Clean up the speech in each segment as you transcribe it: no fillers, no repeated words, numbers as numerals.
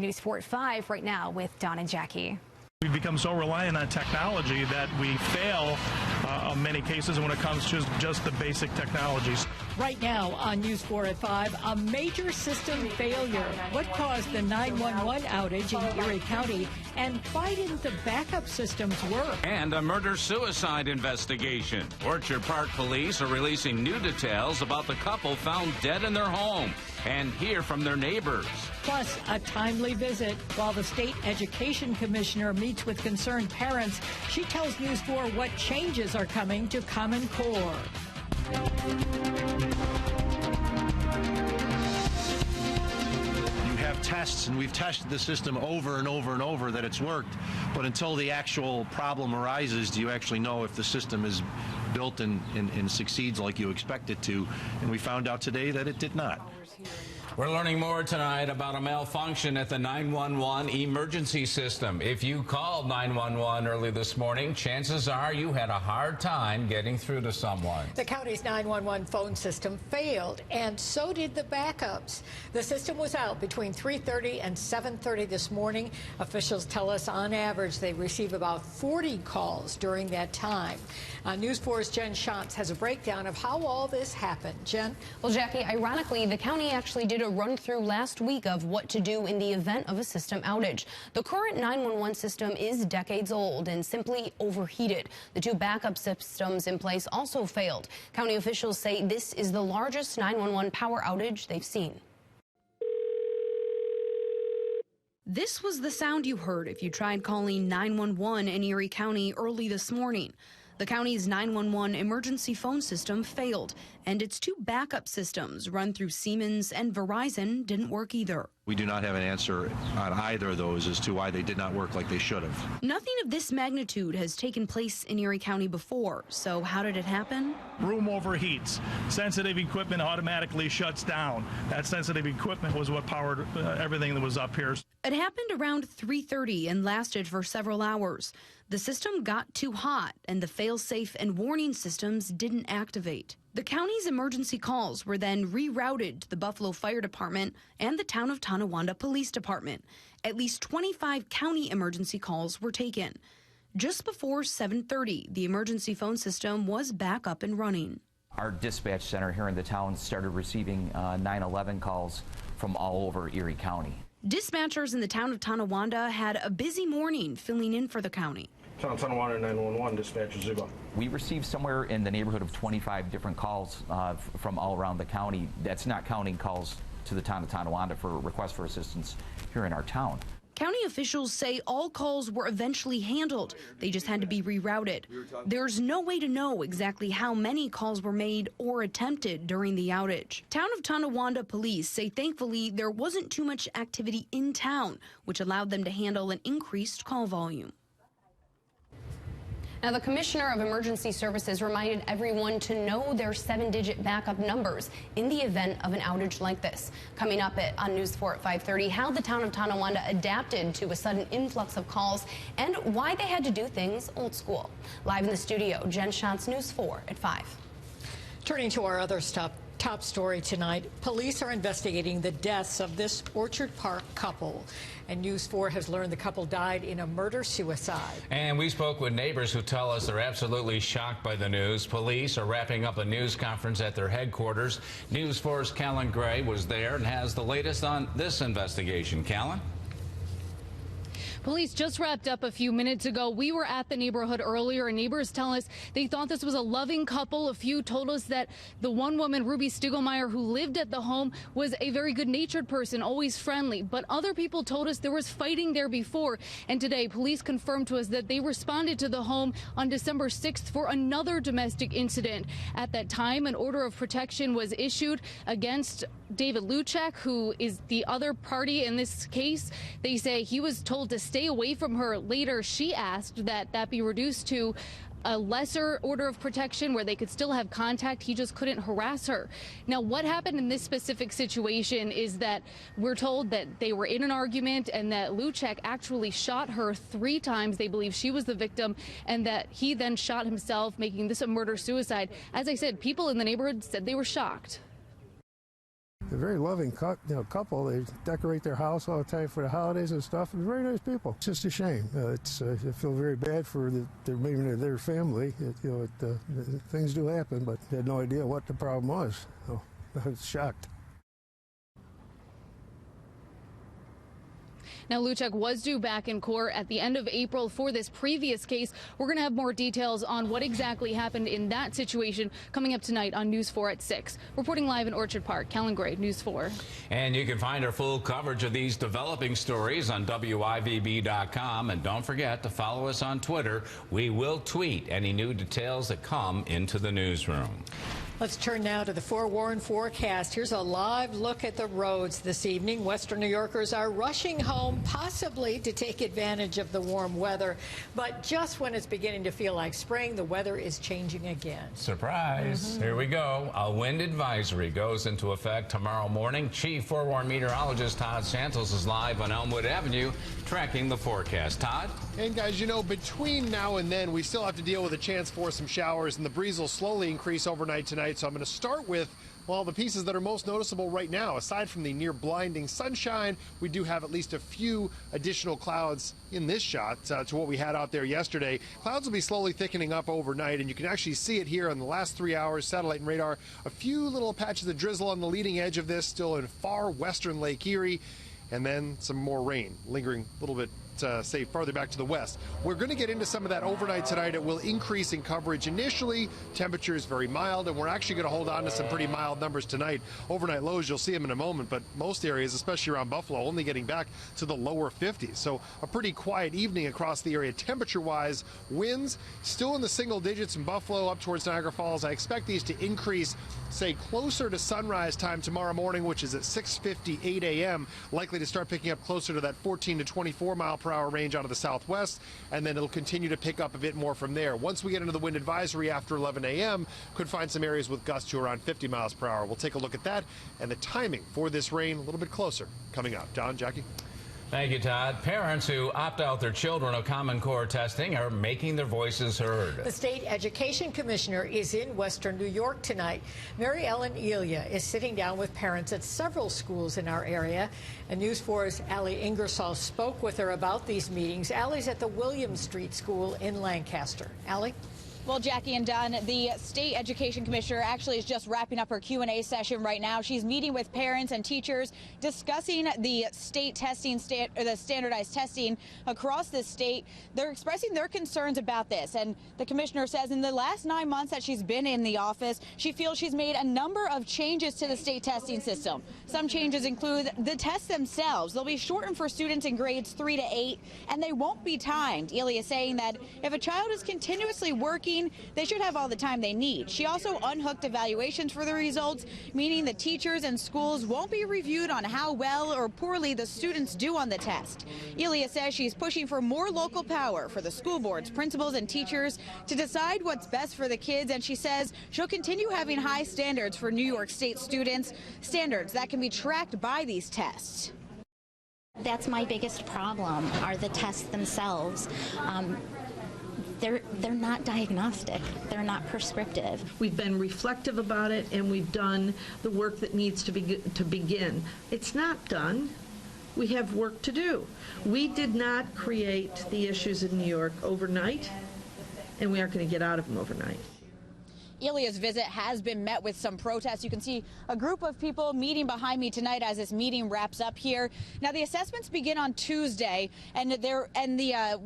News 4 at 5 right now with Don and Jackie. We've become so reliant on technology that we fail in many cases when it comes to just the basic technologies. Right now on News 4 at 5, a major system failure. What caused the 911 outage in Erie County, and why didn't the backup systems work? And a murder-suicide investigation. Orchard Park police are releasing new details about the couple found dead in their home, and hear from their neighbors. Plus, a timely visit. While the state education commissioner meets with concerned parents, she tells News 4 what changes are coming to Common Core. You have tests, and we've tested the system over and over and over that it's worked, but until the actual problem arises, do you actually know if the system is built and succeeds like you expect it to? And we found out today that it did not. We're learning more tonight about a malfunction at the 911 emergency system. If you called 911 early this morning, chances are you had a hard time getting through to someone. The county's 911 phone system failed, and so did the backups. The system was out between 3:30 and 7:30 this morning. Officials tell us on average they receive about 40 calls during that time. News 4's Jen Shantz has a breakdown of how all this happened. Jen? Well, Jackie, ironically, the county actually did a run-through last week of what to do in the event of a system outage. The current 911 system is decades old and simply overheated. The two backup systems in place also failed. County officials say this is the largest 911 power outage they've seen. This was the sound you heard if you tried calling 911 in Erie County early this morning. The county's 911 emergency phone system failed, and its two backup systems run through Siemens and Verizon didn't work either. We do not have an answer on either of those as to why they did not work like they should have. Nothing of this magnitude has taken place in Erie County before, so how did it happen? Room overheats. Sensitive equipment automatically shuts down. That sensitive equipment was what powered everything that was up here. It happened around 3:30 and lasted for several hours. The system got too hot, and the fail-safe and warning systems didn't activate. The county's emergency calls were then rerouted to the Buffalo Fire Department and the Town of Tonawanda Police Department. At least 25 county emergency calls were taken. Just before 7:30, the emergency phone system was back up and running. Our dispatch center here in the town started receiving 911 calls from all over Erie County. Dispatchers in the Town of Tonawanda had a busy morning filling in for the county. Town of Tonawanda 911 dispatcher Zuba. We received somewhere in the neighborhood of 25 different calls from all around the county. That's not counting calls to the Town of Tonawanda for requests for assistance here in our town. County officials say all calls were eventually handled. They just had to be rerouted. There's no way to know exactly how many calls were made or attempted during the outage. Town of Tonawanda police say thankfully there wasn't too much activity in town, which allowed them to handle an increased call volume. Now, the Commissioner of Emergency Services reminded everyone to know their 7-digit backup numbers in the event of an outage like this. Coming up on News 4 at 5:30, how the Town of Tonawanda adapted to a sudden influx of calls and why they had to do things old school. Live in the studio, Jen Shantz, News 4 at 5. Turning to our other top story tonight, police are investigating the deaths of this Orchard Park couple. And News 4 has learned the couple died in a murder-suicide. And we spoke with neighbors who tell us they're absolutely shocked by the news. Police are wrapping up a news conference at their headquarters. News 4's Callan Gray was there and has the latest on this investigation. Callan? Police just wrapped up a few minutes ago. We were at the neighborhood earlier, and neighbors tell us they thought this was a loving couple. A few told us that the one woman, Ruby Stiglmeyer, who lived at the home, was a very good-natured person, always friendly. But other people told us there was fighting there before. And today, police confirmed to us that they responded to the home on December 6th for another domestic incident. At that time, an order of protection was issued against David Luchek, who is the other party in this case. They say he was told to stay away from her. Later, she asked that be reduced to a lesser order of protection where they could still have contact. He just couldn't harass her. Now, what happened in this specific situation is that we're told that they were in an argument and that Luchek actually shot her 3 times. They believe she was the victim and that he then shot himself, making this a murder-suicide. As I said, people in the neighborhood said they were shocked. They're a very loving couple. They decorate their house all the time for the holidays and stuff. They're very nice people. It's just a shame. I feel very bad for their family. Things do happen, but I had no idea what the problem was. So I was shocked. Now, Luchek was due back in court at the end of April for this previous case. We're going to have more details on what exactly happened in that situation coming up tonight on News 4 at 6. Reporting live in Orchard Park, Kellen Gray, News 4. And you can find our full coverage of these developing stories on WIVB.com. And don't forget to follow us on Twitter. We will tweet any new details that come into the newsroom. Let's turn now to the forewarned forecast. Here's a live look at the roads this evening. Western New Yorkers are rushing home, possibly to take advantage of the warm weather. But just when it's beginning to feel like spring, the weather is changing again. Surprise. Here we go. A wind advisory goes into effect tomorrow morning. Chief forewarned meteorologist Todd Santos is live on Elmwood Avenue tracking the forecast. Todd? And guys, between now and then, we still have to deal with a chance for some showers, and the breeze will slowly increase overnight tonight. So I'm going to start with, well, the pieces that are most noticeable right now. Aside from the near blinding sunshine, we do have at least a few additional clouds in this shot to what we had out there yesterday. Clouds will be slowly thickening up overnight, and you can actually see it here in the last 3 hours, satellite and radar. A few little patches of drizzle on the leading edge of this, still in far western Lake Erie, and then some more rain lingering a little bit say farther back to the west. We're going to get into some of that overnight tonight. It will increase in coverage initially. Temperature is very mild, and we're actually going to hold on to some pretty mild numbers tonight. Overnight lows, you'll see them in a moment, but most areas, especially around Buffalo, only getting back to the lower 50s. So a pretty quiet evening across the area. Temperature-wise, winds still in the single digits in Buffalo up towards Niagara Falls. I expect these to increase, say, closer to sunrise time tomorrow morning, which is at 6:58 a.m., likely to start picking up closer to that 14 to 24 mile per hour range out of the southwest, and then it'll continue to pick up a bit more from there. Once we get into the wind advisory after 11 a.m., could find some areas with gusts to around 50 miles per hour. We'll take a look at that and the timing for this rain a little bit closer coming up. Don, Jackie? Thank you, Todd. Parents who opt out their children of Common Core testing are making their voices heard. The state education commissioner is in Western New York tonight. Mary Ellen Elia is sitting down with parents at several schools in our area. And News 4's Allie Ingersoll spoke with her about these meetings. Allie's at the William Street School in Lancaster. Allie? Well, Jackie and Don, the state education commissioner actually is just wrapping up her Q&A session right now. She's meeting with parents and teachers, discussing the state testing, the standardized testing across the state. They're expressing their concerns about this. And the commissioner says in the last 9 months that she's been in the office, she feels she's made a number of changes to the state testing system. Some changes include the tests themselves. They'll be shortened for students in grades 3 to 8, and they won't be timed. Elia is saying that if a child is continuously working, they should have all the time they need. She also unhooked evaluations for the results, meaning the teachers and schools won't be reviewed on how well or poorly the students do on the test. Elia says she's pushing for more local power for the school boards, principals, and teachers to decide what's best for the kids, and she says she'll continue having high standards for New York State students, standards that can be tracked by these tests. That's my biggest problem, are the tests themselves. They're not diagnostic. They're not prescriptive. We've been reflective about it, and we've done the work that needs to begin. It's not done. We have work to do. We did not create the issues in New York overnight, and we aren't going to get out of them overnight. Elia's visit has been met with some protests. You can see a group of people meeting behind me tonight as this meeting wraps up here. Now, the assessments begin on Tuesday, and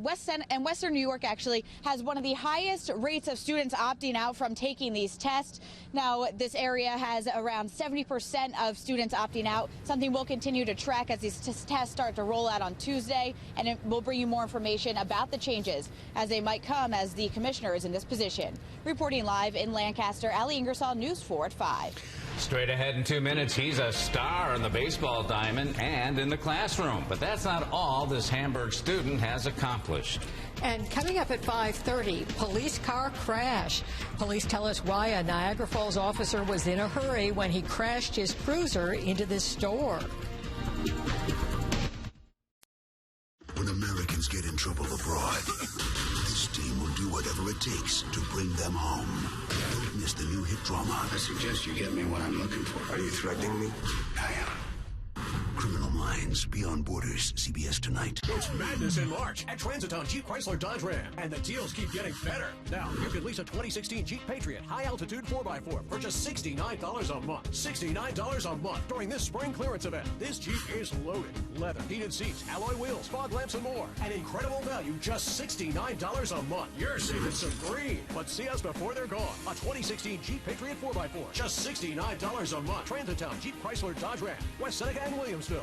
Western New York actually has one of the highest rates of students opting out from taking these tests. Now, this area has around 70% of students opting out, something we'll continue to track as these tests start to roll out on Tuesday, and we'll bring you more information about the changes as they might come as the commissioner is in this position. Reporting live in Lancaster, Allie Ingersoll, News 4 at 5. Straight ahead in 2 minutes, he's a star on the baseball diamond and in the classroom. But that's not all this Hamburg student has accomplished. And coming up at 5:30, police car crash. Police tell us why a Niagara Falls officer was in a hurry when he crashed his cruiser into this store. When Americans Americans get in trouble abroad, this team will do whatever it takes to bring them home. Don't miss the new hit drama. I suggest you get me what I'm looking for. Are you threatening me? I am. Criminal Minds, Beyond Borders, CBS tonight. It's madness in March at Transiton Jeep Chrysler Dodge Ram, and the deals keep getting better. Now, you can lease a 2016 Jeep Patriot high-altitude 4x4 for just $69 a month. $69 a month during this spring clearance event. This Jeep is loaded. Leather, heated seats, alloy wheels, fog lamps, and more. An incredible value, just $69 a month. You're saving some green. But see us before they're gone. A 2016 Jeep Patriot 4x4, just $69 a month. Transiton Jeep Chrysler Dodge Ram, West Seneca and Williamsville.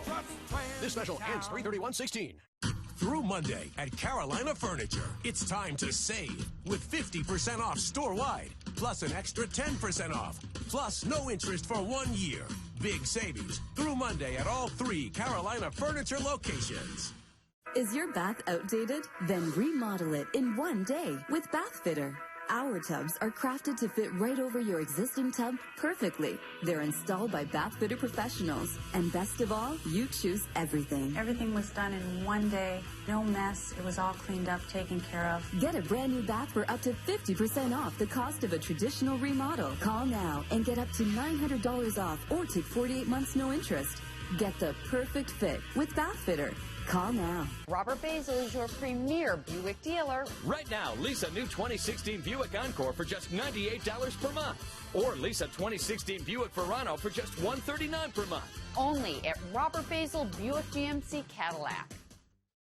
This special ends 3/31/16. Through Monday at Carolina Furniture, it's time to save with 50% off store-wide, plus an extra 10% off, plus no interest for 1 year. Big savings through Monday at all 3 Carolina Furniture locations. Is your bath outdated? Then remodel it in 1 day with Bath Fitter. Our tubs are crafted to fit right over your existing tub perfectly. They're installed by Bath Fitter professionals. And best of all, you choose everything. Everything was done in 1 day. No mess. It was all cleaned up, taken care of. Get a brand new bath for up to 50% off the cost of a traditional remodel. Call now and get up to $900 off or take 48 months no interest. Get the perfect fit with Bath Fitter. Call now. Robert Basil is your premier Buick dealer. Right now, lease a new 2016 Buick Encore for just $98 per month. Or lease a 2016 Buick Verano for just $139 per month. Only at Robert Basil Buick GMC Cadillac.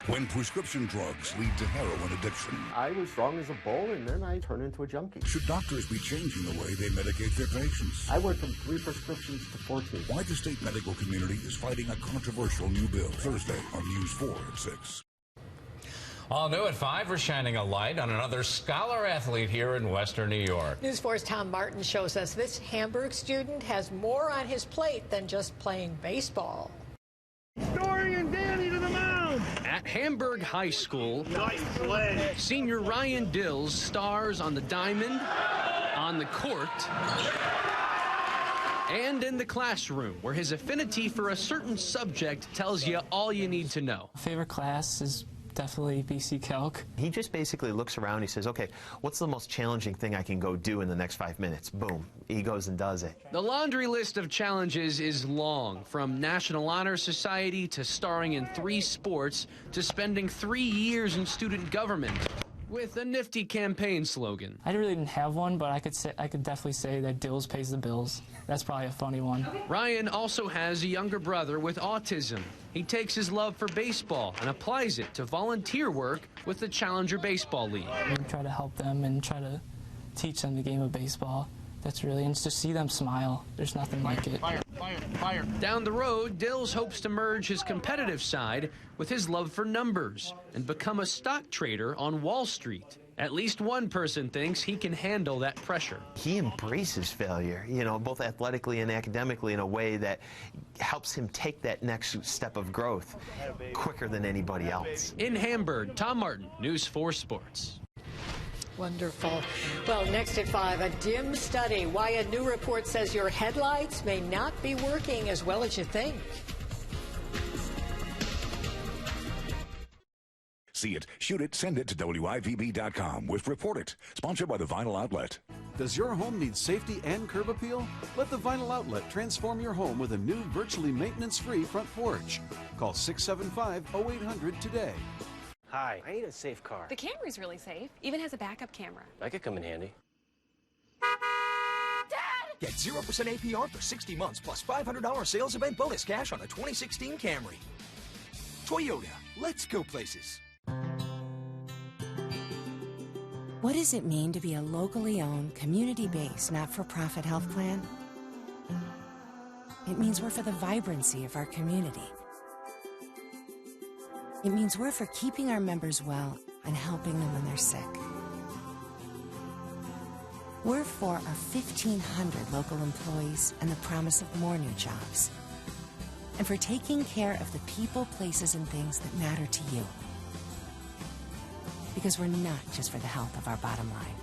When prescription drugs lead to heroin addiction, I was strong as a bull, and then I turned into a junkie. should doctors be changing the way they medicate their patients? I went from 3 prescriptions to 14. Why the state medical community is fighting a controversial new bill. Thursday on News 4 at 6. All new at 5, we're shining a light on another scholar athlete here in Western New York. News 4's Tom Martin shows us this Hamburg student has more on his plate than just playing baseball. Story and Danny to the mound! At Hamburg High School, senior Ryan Dills stars on the diamond, on the court, and in the classroom, where his affinity for a certain subject tells you all you need to know. Favorite class is definitely BC Calc. He just basically looks around, he says, okay, what's the most challenging thing I can go do in the next 5 minutes? Boom. He goes and does it. The laundry list of challenges is long, from National Honor Society to starring in 3 sports to spending 3 years in student government. With a nifty campaign slogan. I really didn't have one, but I could definitely say that Dills pays the bills. That's probably a funny one. Ryan also has a younger brother with autism. He takes his love for baseball and applies it to volunteer work with the Challenger Baseball League. We try to help them and try to teach them the game of baseball. That's really, and to see them smile, there's nothing like it. Fire. Down the road, Dills hopes to merge his competitive side with his love for numbers and become a stock trader on Wall Street. At least one person thinks he can handle that pressure. He embraces failure, you know, both athletically and academically in a way that helps him take that next step of growth quicker than anybody else. In Hamburg, Tom Martin, News 4 Sports. Wonderful. Well, next at 5, a dim study. Why a new report says your headlights may not be working as well as you think. See it, shoot it, send it to WIVB.com with Report It. Sponsored by the Vinyl Outlet. Does your home need safety and curb appeal? Let the Vinyl Outlet transform your home with a new virtually maintenance-free front porch. Call 675-0800 today. Hi, I need a safe car. The Camry's really safe. Even has a backup camera. That could come in handy. Dad! Get 0% APR for 60 months plus $500 sales event bonus cash on a 2016 Camry. Toyota, let's go places. What does it mean to be a locally owned, community-based, not-for-profit health plan? It means we're for the vibrancy of our community. It means we're for keeping our members well and helping them when they're sick. We're for our 1,500 local employees and the promise of more new jobs. And for taking care of the people, places, and things that matter to you. Because we're not just for the health of our bottom line.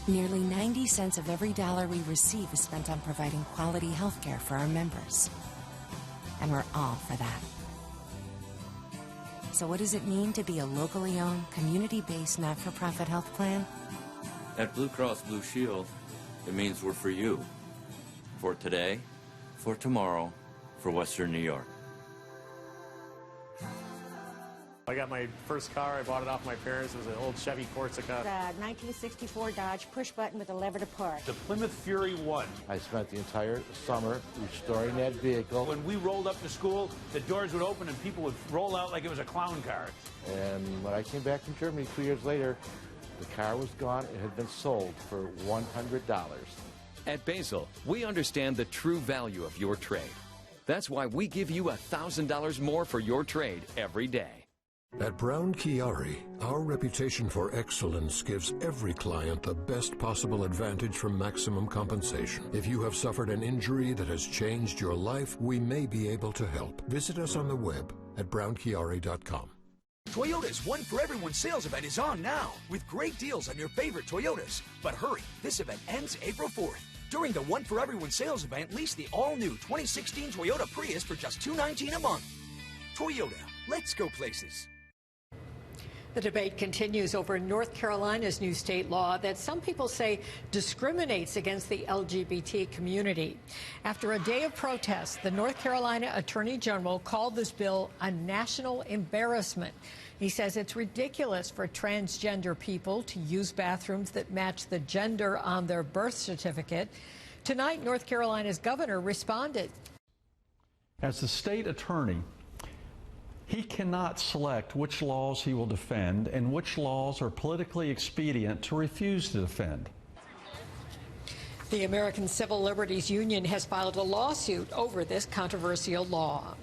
Nearly 90 cents of every dollar we receive is spent on providing quality health care for our members. And we're all for that. So what does it mean to be a locally owned, community-based, not-for-profit health plan? At Blue Cross Blue Shield, it means we're for you. For today, for tomorrow, for Western New York. I got my first car. I bought it off my parents. It was an old Chevy Corsica. The 1964 Dodge push button with a lever to park. The Plymouth Fury 1. I spent the entire summer restoring that vehicle. When we rolled up to school, the doors would open and people would roll out like it was a clown car. And when I came back from Germany 2 years later, the car was gone. It had been sold for $100. At Basil, we understand the true value of your trade. That's why we give you $1,000 more for your trade every day. At Brown Chiari, our reputation for excellence gives every client the best possible advantage from maximum compensation. If you have suffered an injury that has changed your life, we may be able to help. Visit us on the web at brownchiari.com. Toyota's One for Everyone sales event is on now with great deals on your favorite Toyotas. But hurry, this event ends April 4th. During the One for Everyone sales event, lease the all-new 2016 Toyota Prius for just $219 a month. Toyota, let's go places. The debate continues over North Carolina's new state law that some people say discriminates against the LGBT community. After a day of protests, the North Carolina Attorney General called this bill a national embarrassment. He says it's ridiculous for transgender people to use bathrooms that match the gender on their birth certificate. Tonight, North Carolina's governor responded. As the state attorney, he cannot select which laws he will defend and which laws are politically expedient to refuse to defend. The American Civil Liberties Union has filed a lawsuit over this controversial law.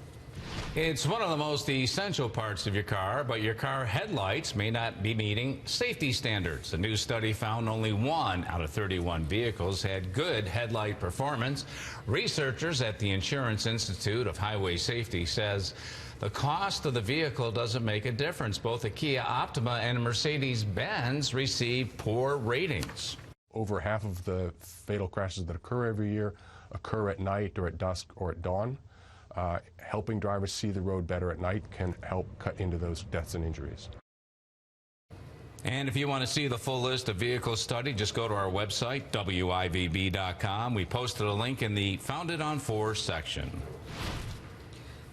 It's one of the most essential parts of your car, but your car headlights may not be meeting safety standards. A new study found only 1 out of 31 vehicles had good headlight performance. Researchers at the Insurance Institute of Highway Safety says the cost of the vehicle doesn't make a difference. Both a Kia Optima and a Mercedes-Benz receive poor ratings. Over half of the fatal crashes that occur every year occur at night or at dusk or at dawn. Helping drivers see the road better at night can help cut into those deaths and injuries. And if you want to see the full list of vehicles studied, just go to our website, WIVB.com. We posted a link in the Founded on 4 section.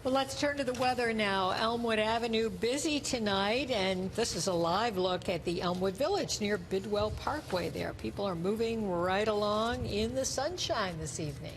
Well, let's turn to the weather now. Elmwood Avenue busy tonight, and this is a live look at the Elmwood Village near Bidwell Parkway there. People are moving right along in the sunshine this evening.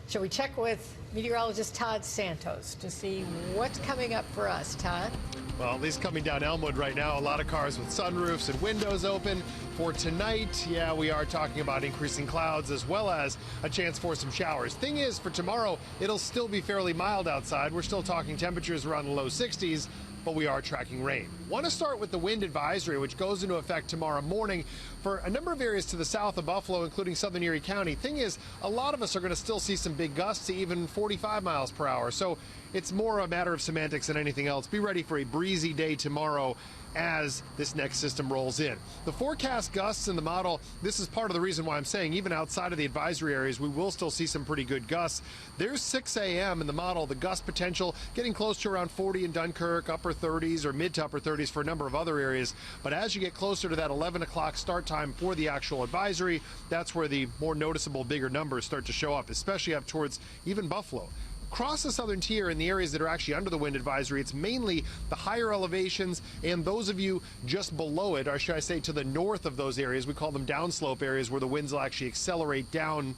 Shall we check with meteorologist Todd Santos to see what's coming up for us, Todd? Well, at least coming down Elmwood right now, a lot of cars with sunroofs and windows open. For tonight, yeah, we are talking about increasing clouds as well as a chance for some showers. Thing is, for tomorrow, it'll still be fairly mild outside. We're still talking temperatures around the low 60s, but we are tracking rain. Want to start with the wind advisory, which goes into effect tomorrow morning for a number of areas to the south of Buffalo, including southern Erie County. Thing is, a lot of us are going to still see some big gusts to even 45 miles per hour. So it's more a matter of semantics than anything else. Be ready for a breezy day tomorrow as this next system rolls in. The forecast gusts in the model, this is part of the reason why I'm saying even outside of the advisory areas, we will still see some pretty good gusts. There's 6 a.m. in the model, the gust potential getting close to around 40 in Dunkirk, upper 30s or mid to upper 30s for a number of other areas. But as you get closer to that 11 o'clock start time for the actual advisory, that's where the more noticeable bigger numbers start to show up, especially up towards even Buffalo. Across the southern tier in the areas that are actually under the wind advisory, it's mainly the higher elevations and those of you just below it, or should I say to the north of those areas. We call them downslope areas where the winds will actually accelerate down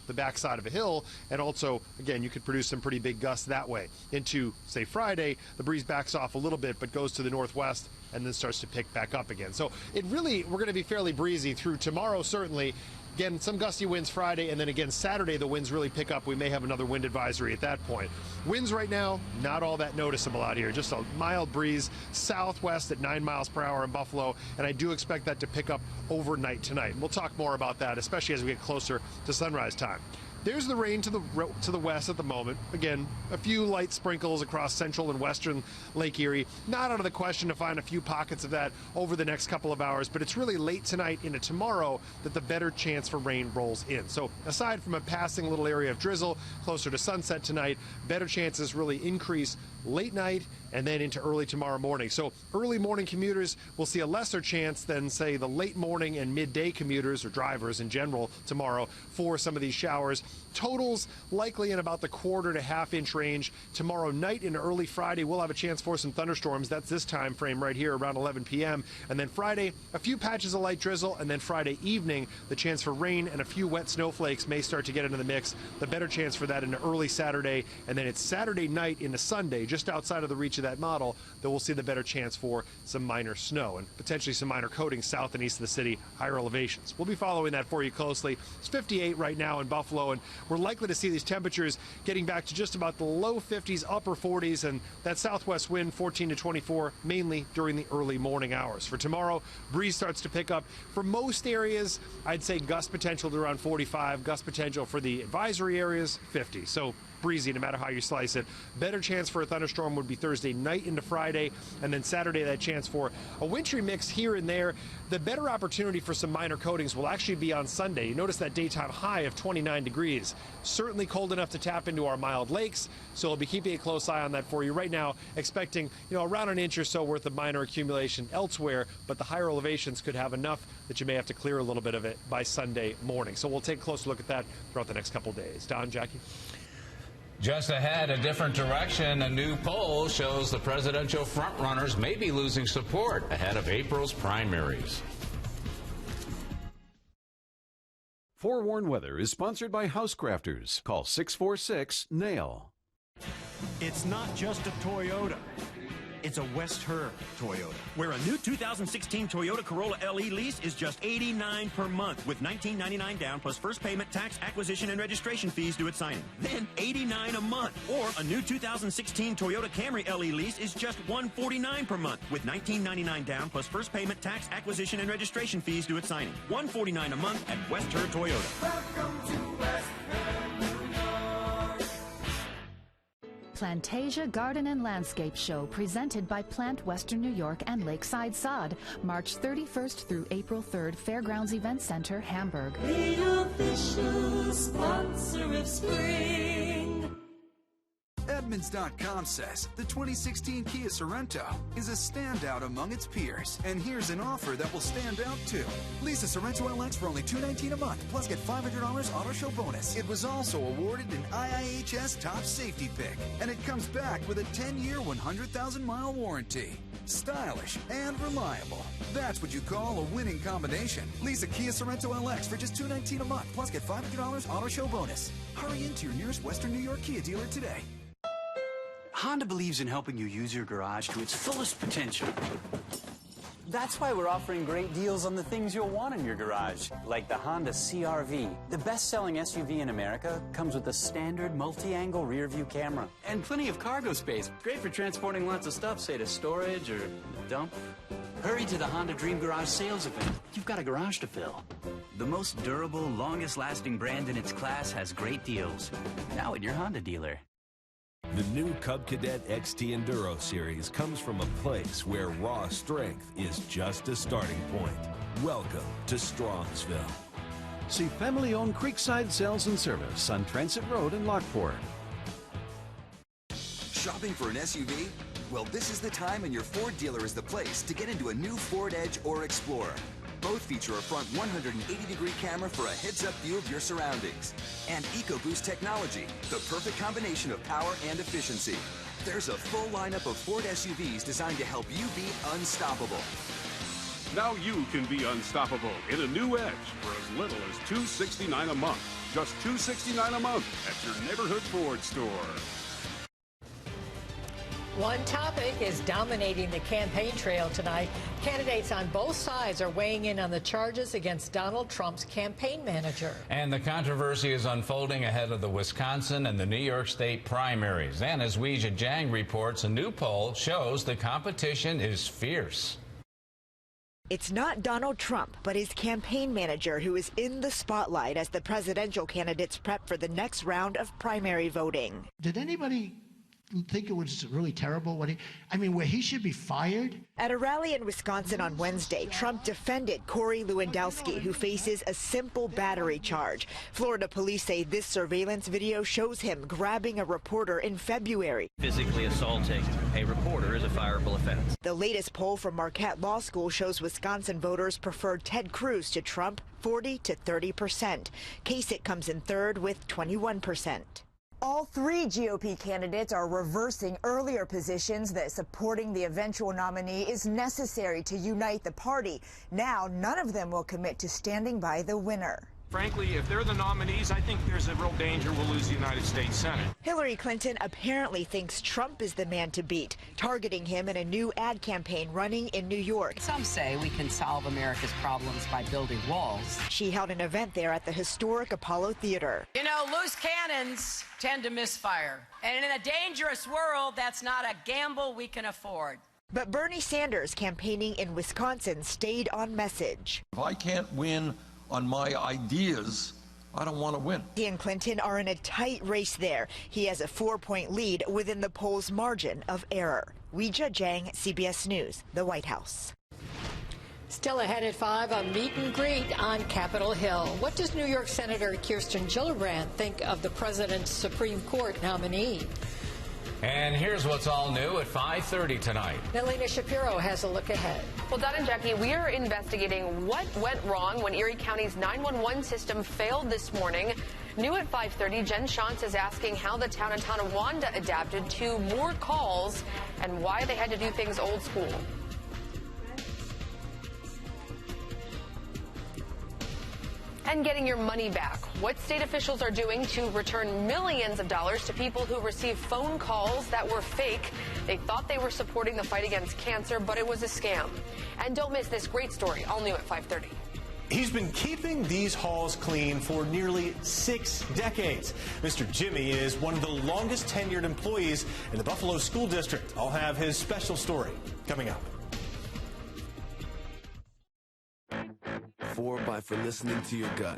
the backside of a hill, and also, again, you could produce some pretty big gusts that way. Into, say, Friday, the breeze backs off a little bit but goes to the northwest and then starts to pick back up again. So it really, we're going to be fairly breezy through tomorrow, certainly. Again, some gusty winds Friday, and then again Saturday the winds really pick up. We may have another wind advisory at that point. Winds right now, not all that noticeable out here. Just a mild breeze southwest at 9 miles per hour in Buffalo, and I do expect that to pick up overnight tonight. We'll talk more about that, especially as we get closer to sunrise time. There's the rain to the west at the moment. Again, a few light sprinkles across central and western Lake Erie. Not out of the question to find a few pockets of that over the next couple of hours, but it's really late tonight into tomorrow that the better chance for rain rolls in. So aside from a passing little area of drizzle closer to sunset tonight, better chances really increase late night, and then into early tomorrow morning. So early morning commuters will see a lesser chance than, say, the late morning and midday commuters or drivers in general tomorrow for some of these showers. Totals likely in about the quarter to half-inch range. Tomorrow night into early Friday, we'll have a chance for some thunderstorms. That's this time frame right here around 11 p.m. And then Friday, a few patches of light drizzle, and then Friday evening, the chance for rain and a few wet snowflakes may start to get into the mix. The better chance for that into early Saturday, and then it's Saturday night into Sunday, just outside of the reach of that model, that we'll see the better chance for some minor snow and potentially some minor coatings south and east of the city, higher elevations. We'll be following that for you closely. It's 58 right now in Buffalo, and we're likely to see these temperatures getting back to just about the low 50s, upper 40s, and that southwest wind 14 to 24, mainly during the early morning hours. For tomorrow, breeze starts to pick up. For most areas, I'd say gust potential to around 45, gust potential for the advisory areas, 50. So breezy no matter how you slice it. Better chance for a thunderstorm would be Thursday night into Friday, and then Saturday that chance for a wintry mix here and there. The better opportunity for some minor coatings will actually be on Sunday. You notice that daytime high of 29 degrees. Certainly cold enough to tap into our mild lakes, so we'll be keeping a close eye on that for you. Right now, expecting around an inch or so worth of minor accumulation elsewhere, but the higher elevations could have enough that you may have to clear a little bit of it by Sunday morning. So we'll take a closer look at that throughout the next couple days. Don, Jackie? Just ahead, a different direction. A new poll shows the presidential frontrunners may be losing support ahead of April's primaries. Forewarned Weather is sponsored by Housecrafters. Call 646-NAIL. It's not just a Toyota. It's a West Her Toyota, where a new 2016 Toyota Corolla LE lease is just $89 per month with $19.99 down plus first payment, tax, acquisition, and registration fees due at signing. Then $89 a month. Or a new 2016 Toyota Camry LE lease is just $149 per month with $19.99 down plus first payment, tax, acquisition, and registration fees due at signing. $149 a month at West Her Toyota. Welcome to West Her, New York. Plantasia Garden and Landscape Show presented by Plant Western New York and Lakeside Sod, March 31st through April 3rd, Fairgrounds Event Center, Hamburg. The official sponsor of spring. Edmunds.com says the 2016 Kia Sorento is a standout among its peers. And here's an offer that will stand out too. Lease a Sorento LX for only $219 a month, plus get $500 auto show bonus. It was also awarded an IIHS Top Safety Pick, and it comes back with a 10-year, 100,000-mile warranty. Stylish and reliable. That's what you call a winning combination. Lease a Kia Sorento LX for just $219 a month, plus get $500 auto show bonus. Hurry into your nearest Western New York Kia dealer today. Honda believes in helping you use your garage to its fullest potential. That's why we're offering great deals on the things you'll want in your garage, like the Honda CR-V. The best-selling SUV in America comes with a standard multi-angle rear-view camera. And plenty of cargo space, great for transporting lots of stuff, say to storage or a dump. Hurry to the Honda Dream Garage sales event. You've got a garage to fill. The most durable, longest-lasting brand in its class has great deals. Now at your Honda dealer. The new Cub Cadet XT Enduro series comes from a place where raw strength is just a starting point. Welcome to Strongsville. See family-owned Creekside Sales and Service on Transit Road in Lockport. Shopping for an SUV? Well, this is the time, and your Ford dealer is the place to get into a new Ford Edge or Explorer. Both feature a front 180-degree camera for a heads-up view of your surroundings. And EcoBoost technology, the perfect combination of power and efficiency. There's a full lineup of Ford SUVs designed to help you be unstoppable. Now you can be unstoppable in a new Edge for as little as $269 a month. Just $269 a month at your neighborhood Ford store. One topic is dominating the campaign trail tonight. Candidates on both sides are weighing in on the charges against Donald Trump's campaign manager. And the controversy is unfolding ahead of the Wisconsin and the New York State primaries. And as Weijia Jiang reports, a new poll shows the competition is fierce. It's not Donald Trump, but his campaign manager who is in the spotlight as the presidential candidates prep for the next round of primary voting. Did anybody think it was really terrible where he should be fired. At a rally in Wisconsin on Wednesday, Trump defended Corey Lewandowski, who faces a simple battery charge. Florida police say this surveillance video shows him grabbing a reporter in February. Physically assaulting a reporter is a fireable offense. The latest poll from Marquette Law School shows Wisconsin voters prefer Ted Cruz to Trump 40 to 30%. Kasich comes in third with 21%. All three GOP candidates are reversing earlier positions that supporting the eventual nominee is necessary to unite the party. Now, none of them will commit to standing by the winner. Frankly, if they're the nominees, I think there's a real danger we'll lose the United States Senate. Hillary Clinton apparently thinks Trump is the man to beat, targeting him in a new ad campaign running in New York. Some say we can solve America's problems by building walls. She held an event there at the historic Apollo Theater. You know, loose cannons tend to misfire. And in a dangerous world, that's not a gamble we can afford. But Bernie Sanders, campaigning in Wisconsin, stayed on message. If I can't win on my ideas, I don't want to win. He and Clinton are in a tight race there. He has a 4-point lead within the poll's margin of error. Weijia Jiang, CBS News, the White House. Still ahead at 5, a meet and greet on Capitol Hill. What does New York Senator Kirsten Gillibrand think of the president's Supreme Court nominee? And here's what's all new at 5:30 tonight. Melina Shapiro has a look ahead. Well, Don and Jackie, we are investigating what went wrong when Erie County's 911 system failed this morning. New at 5:30, Jen Shantz is asking how the town of Tonawanda adapted to more calls and why they had to do things old school. And getting your money back. What state officials are doing to return millions of dollars to people who received phone calls that were fake. They thought they were supporting the fight against cancer, but it was a scam. And don't miss this great story, all new at 5:30. He's been keeping these halls clean for nearly 6 decades. Mr. Jimmy is one of the longest tenured employees in the Buffalo School District. I'll have his special story coming up. 4 by for listening to your gut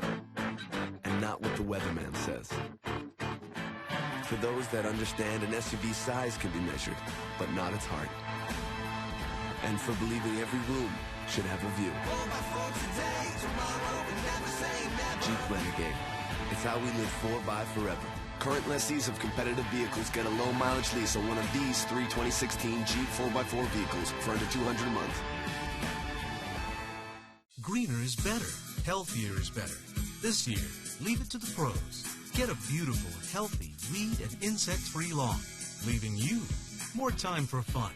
and not what the weatherman says. For those that understand an SUV's size can be measured, but not its heart. And for believing every room should have a view. Jeep Renegade. It's how we live 4 by forever. Current lessees of competitive vehicles get a low mileage lease on one of these 3 2016 Jeep 4x4 vehicles for under $200 a month. Greener is better. Healthier is better. This year, leave it to the pros. Get a beautiful, healthy, weed and insect-free lawn, leaving you more time for fun.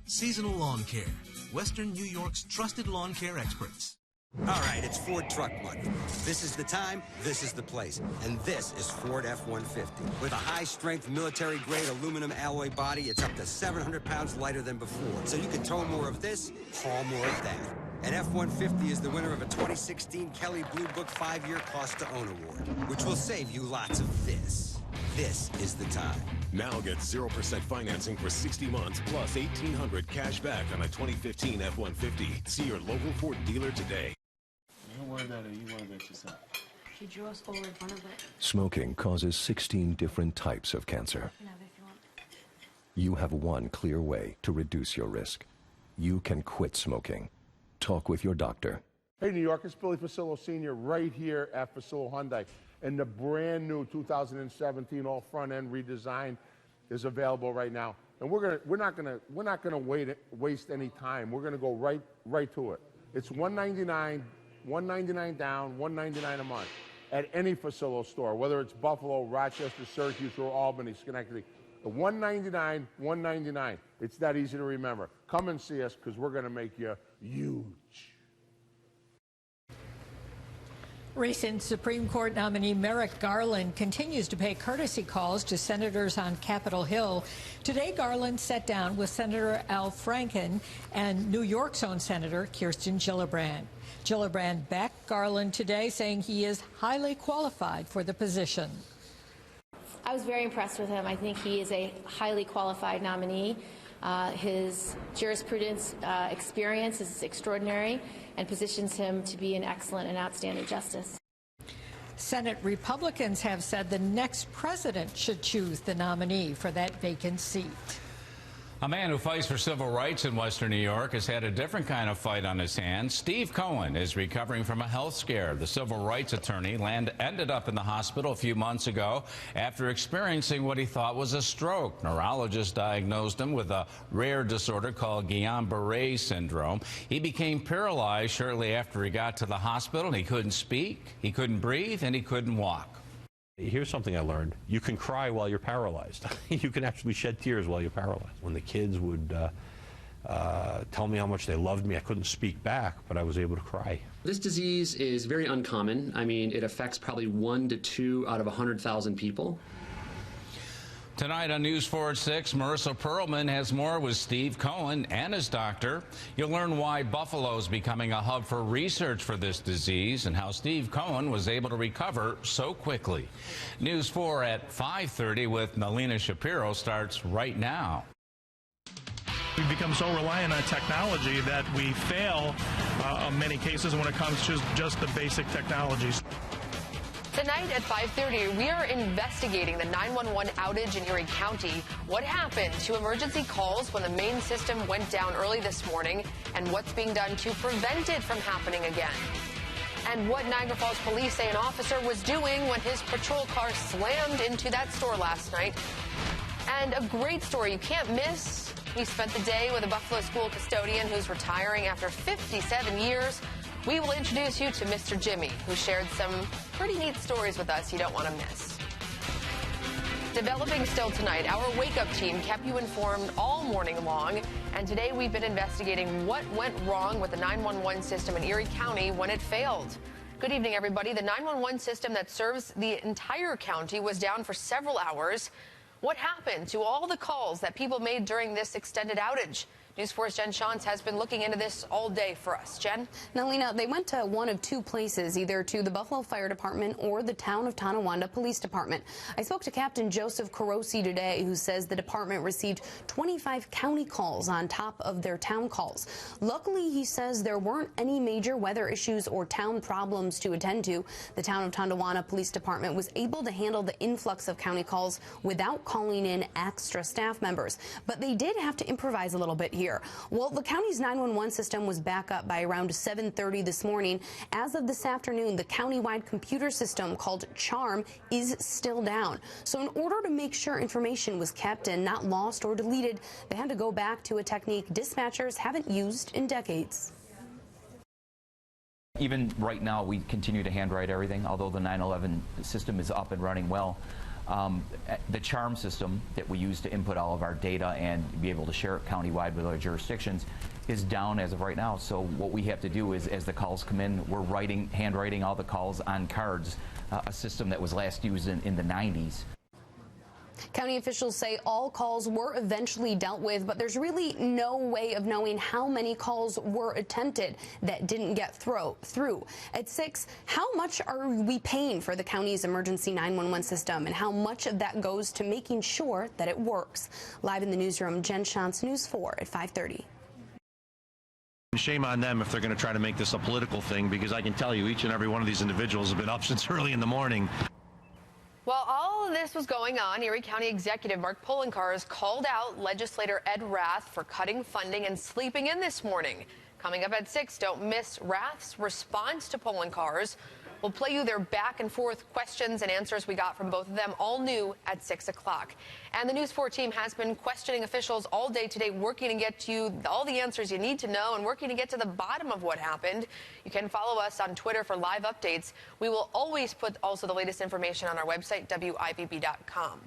Seasonal Lawn Care. Western New York's trusted lawn care experts. All right, it's Ford Truck Month. This is the time, this is the place, and this is Ford F-150. With a high-strength military-grade aluminum alloy body, it's up to 700 pounds lighter than before. So you can tow more of this, haul more of that. And F-150 is the winner of a 2016 Kelley Blue Book 5-year Cost to Own Award, which will save you lots of this. This is the time. Now get 0% financing for 60 months plus $1,800 cash back on a 2015 F-150. See your local Ford dealer today. You want that or you want that yourself? She drew us over in front of it. Smoking causes 16 different types of cancer. You have one clear way to reduce your risk. You can quit smoking. Talk with your doctor. Hey, New York, it's Billy Facillo Sr. right here at Facillo Hyundai. And the brand new 2017 all front end redesign is available right now. And we're not gonna waste any time. We're gonna go right to it. It's $199 down, $199 a month at any Facillo store, whether it's Buffalo, Rochester, Syracuse, or Albany, Schenectady. The $199, $199. It's that easy to remember. Come and see us because we're going to make you huge. Recent Supreme Court nominee Merrick Garland continues to pay courtesy calls to senators on Capitol Hill. Today, Garland sat down with Senator Al Franken and New York's own Senator Kirsten Gillibrand. Gillibrand backed Garland today, saying he is highly qualified for the position. I was very impressed with him. I think he is a highly qualified nominee. His jurisprudence experience is extraordinary and positions him to be an excellent and outstanding justice. Senate Republicans have said the next president should choose the nominee for that vacant seat. A man who fights for civil rights in Western New York has had a different kind of fight on his hands. Steve Cohen is recovering from a health scare. The civil rights attorney ended up in the hospital a few months ago after experiencing what he thought was a stroke. Neurologists diagnosed him with a rare disorder called Guillain-Barré syndrome. He became paralyzed shortly after he got to the hospital, and he couldn't speak, he couldn't breathe, and he couldn't walk. Here's something I learned. You can cry while you're paralyzed. You can actually shed tears while you're paralyzed. When the kids would tell me how much they loved me, I couldn't speak back, but I was able to cry. This disease is very uncommon. I mean, it affects probably 1 to 2 out of 100,000 people. Tonight on News 4 at 6, Marissa Perlman has more with Steve Cohen and his doctor. You'll learn why Buffalo is becoming a hub for research for this disease and how Steve Cohen was able to recover so quickly. News 4 at 5:30 with Nalina Shapiro starts right now. We've become so reliant on technology that we fail in many cases when it comes to just the basic technologies. Tonight at 5:30, we are investigating the 911 outage in Erie County. What happened to emergency calls when the main system went down early this morning, and what's being done to prevent it from happening again. And what Niagara Falls police say an officer was doing when his patrol car slammed into that store last night. And a great story you can't miss. We spent the day with a Buffalo school custodian who's retiring after 57 years. We will introduce you to Mr. Jimmy, who shared some pretty neat stories with us you don't want to miss. Developing still tonight, our Wake Up team kept you informed all morning long, and today we've been investigating what went wrong with the 911 system in Erie County when it failed. Good evening, everybody. The 911 system that serves the entire county was down for several hours. What happened to all the calls that people made during this extended outage? News 4's Jen Shantz has been looking into this all day for us. Jen? Nalina, they went to one of two places, either to the Buffalo Fire Department or the Town of Tonawanda Police Department. I spoke to Captain Joseph Carosi today, who says the department received 25 county calls on top of their town calls. Luckily, he says there weren't any major weather issues or town problems to attend to. The Town of Tonawanda Police Department was able to handle the influx of county calls without calling in extra staff members. But they did have to improvise a little bit here. Well, the county's 911 system was back up by around 7:30 this morning. As of this afternoon, the countywide computer system called CHARM is still down. So in order to make sure information was kept and not lost or deleted, they had to go back to a technique dispatchers haven't used in decades. Even right now, we continue to handwrite everything, although the 911 system is up and running well. The CHARM system that we use to input all of our data and be able to share it countywide with other jurisdictions is down as of right now. So what we have to do is, as the calls come in, we're handwriting all the calls on cards, a system that was last used in the 90s. County officials say all calls were eventually dealt with, but there's really no way of knowing how many calls were attempted that didn't get through. At 6, how much are we paying for the county's emergency 911 system, and how much of that goes to making sure that it works? Live in the newsroom, Jen Shantz, News 4 at 5:30. Shame on them if they're going to try to make this a political thing, because I can tell you each and every one of these individuals have been up since early in the morning. While all of this was going on, Erie County Executive Mark Poloncarz called out legislator Ed Rath for cutting funding and sleeping in this morning. Coming up at 6, don't miss Rath's response to Poloncarz. We'll play you their back and forth questions and answers we got from both of them, all new at 6 o'clock. And the News 4 team has been questioning officials all day today, working to get you all the answers you need to know and working to get to the bottom of what happened. You can follow us on Twitter for live updates. We will always put also the latest information on our website, WIBB.com.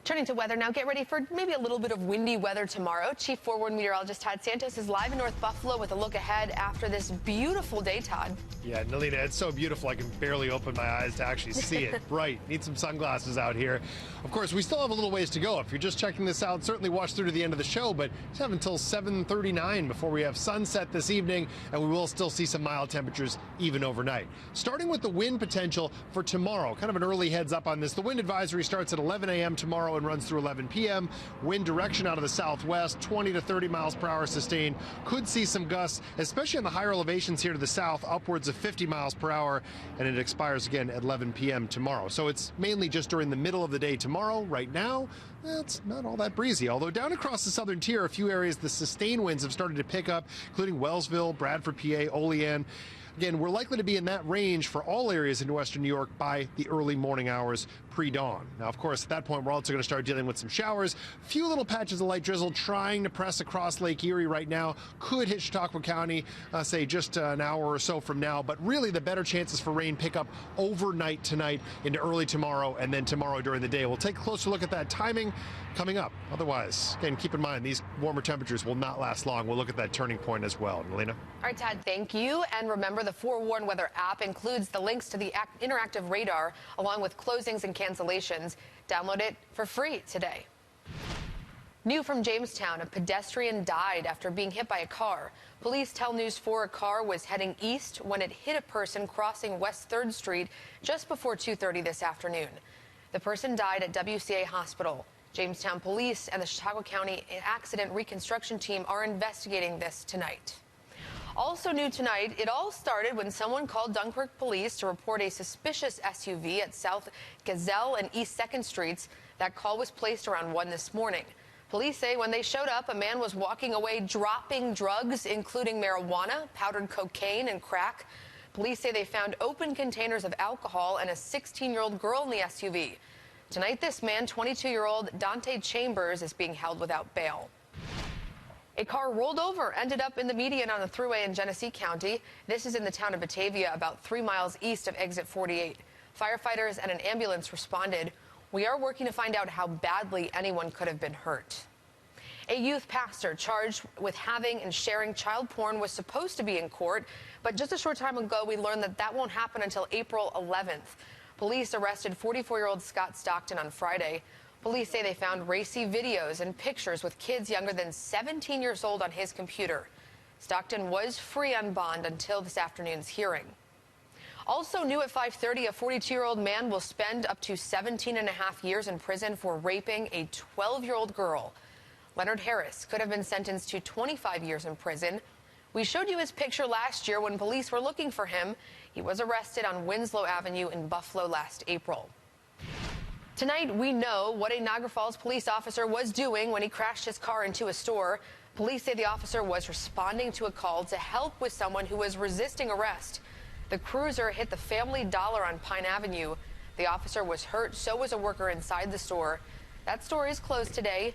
Turning to weather now, get ready for maybe a little bit of windy weather tomorrow. Chief Forward Meteorologist Todd Santos is live in North Buffalo with a look ahead after this beautiful day, Todd. Yeah, Nalina, it's so beautiful I can barely open my eyes to actually see it. Bright. Need some sunglasses out here. Of course, we still have a little ways to go. If you're just checking this out, certainly watch through to the end of the show, but just have until 7:39 before we have sunset this evening, and we will still see some mild temperatures even overnight. Starting with the wind potential for tomorrow, kind of an early heads up on this. The wind advisory starts at 11 a.m. tomorrow tomorrow and runs through 11 p.m. Wind direction out of the southwest, 20 to 30 miles per hour sustained. Could see some gusts, especially on the higher elevations here to the south, upwards of 50 miles per hour, and it expires again at 11 p.m. tomorrow. So it's mainly just during the middle of the day tomorrow. Right now, it's not all that breezy, although down across the southern tier, a few areas, the sustained winds have started to pick up, including Wellsville, Bradford, PA, Olean. Again, we're likely to be in that range for all areas in western New York by the early morning hours pre-dawn. Now, of course, at that point, we're also going to start dealing with some showers. A few little patches of light drizzle trying to press across Lake Erie right now. Could hit Chautauqua County, say, just an hour or so from now. But really, the better chances for rain pick up overnight tonight into early tomorrow, and then tomorrow during the day. We'll take a closer look at that timing coming up. Otherwise, again, keep in mind, these warmer temperatures will not last long. We'll look at that turning point as well. Melina? All right, Tad, thank you. And remember, the Forewarn Weather app includes the links to the interactive radar, along with closings and cancellations. Download it for free today. New from Jamestown, a pedestrian died after being hit by a car. Police tell News 4 a car was heading east when it hit a person crossing West 3rd Street just before 2:30 this afternoon. The person died at WCA Hospital. Jamestown Police and the Chautauqua County Accident Reconstruction Team are investigating this tonight. Also new tonight, it all started when someone called Dunkirk Police to report a suspicious SUV at South Gazelle and East 2nd Streets. That call was placed around 1 this morning. Police say when they showed up, a man was walking away dropping drugs, including marijuana, powdered cocaine, and crack. Police say they found open containers of alcohol and a 16-year-old girl in the SUV. Tonight, this man, 22-year-old Dante Chambers, is being held without bail. A car rolled over, ended up in the median on a thruway in Genesee County. This is in the town of Batavia, about 3 miles east of exit 48. Firefighters and an ambulance responded. We are working to find out how badly anyone could have been hurt. A youth pastor charged with having and sharing child porn was supposed to be in court, but just a short time ago, we learned that that won't happen until April 11th. Police arrested 44-year-old Scott Stockton on Friday. Police say they found racy videos and pictures with kids younger than 17 years old on his computer. Stockton was free on bond until this afternoon's hearing. Also new at 5:30, a 42-year-old man will spend up to 17 and a half years in prison for raping a 12-year-old girl. Leonard Harris could have been sentenced to 25 years in prison. We showed you his picture last year when police were looking for him. He was arrested on Winslow Avenue in Buffalo last April. Tonight, we know what a Niagara Falls police officer was doing when he crashed his car into a store. Police say the officer was responding to a call to help with someone who was resisting arrest. The cruiser hit the Family Dollar on Pine Avenue. The officer was hurt, so was a worker inside the store. That store is closed today.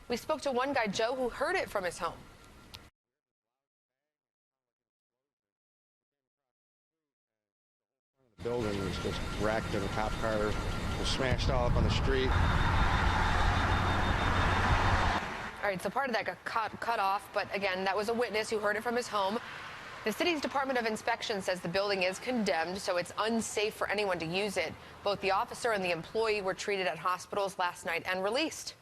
We spoke to one guy, Joe, who heard it from his home. The building was just wrecked and the cop car was smashed all up on the street. All right, so part of that got cut off, but again, that was a witness who heard it from his home. The city's Department of Inspection says the building is condemned, so it's unsafe for anyone to use it. Both the officer and the employee were treated at hospitals last night and released.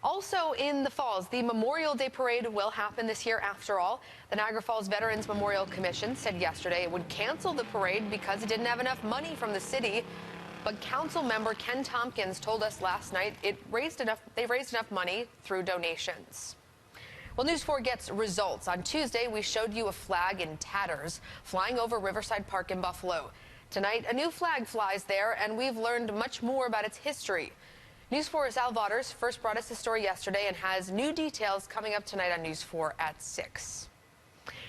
Also in the Falls, the Memorial Day Parade will happen this year after all. The Niagara Falls Veterans Memorial Commission said yesterday it would cancel the parade because it didn't have enough money from the city. But council member Ken Tompkins told us last night they raised enough money through donations. Well, News 4 gets results. On Tuesday, we showed you a flag in tatters flying over Riverside Park in Buffalo. Tonight, a new flag flies there, and we've learned much more about its history. News 4's Al Vaughters first brought us the story yesterday and has new details coming up tonight on News 4 at 6.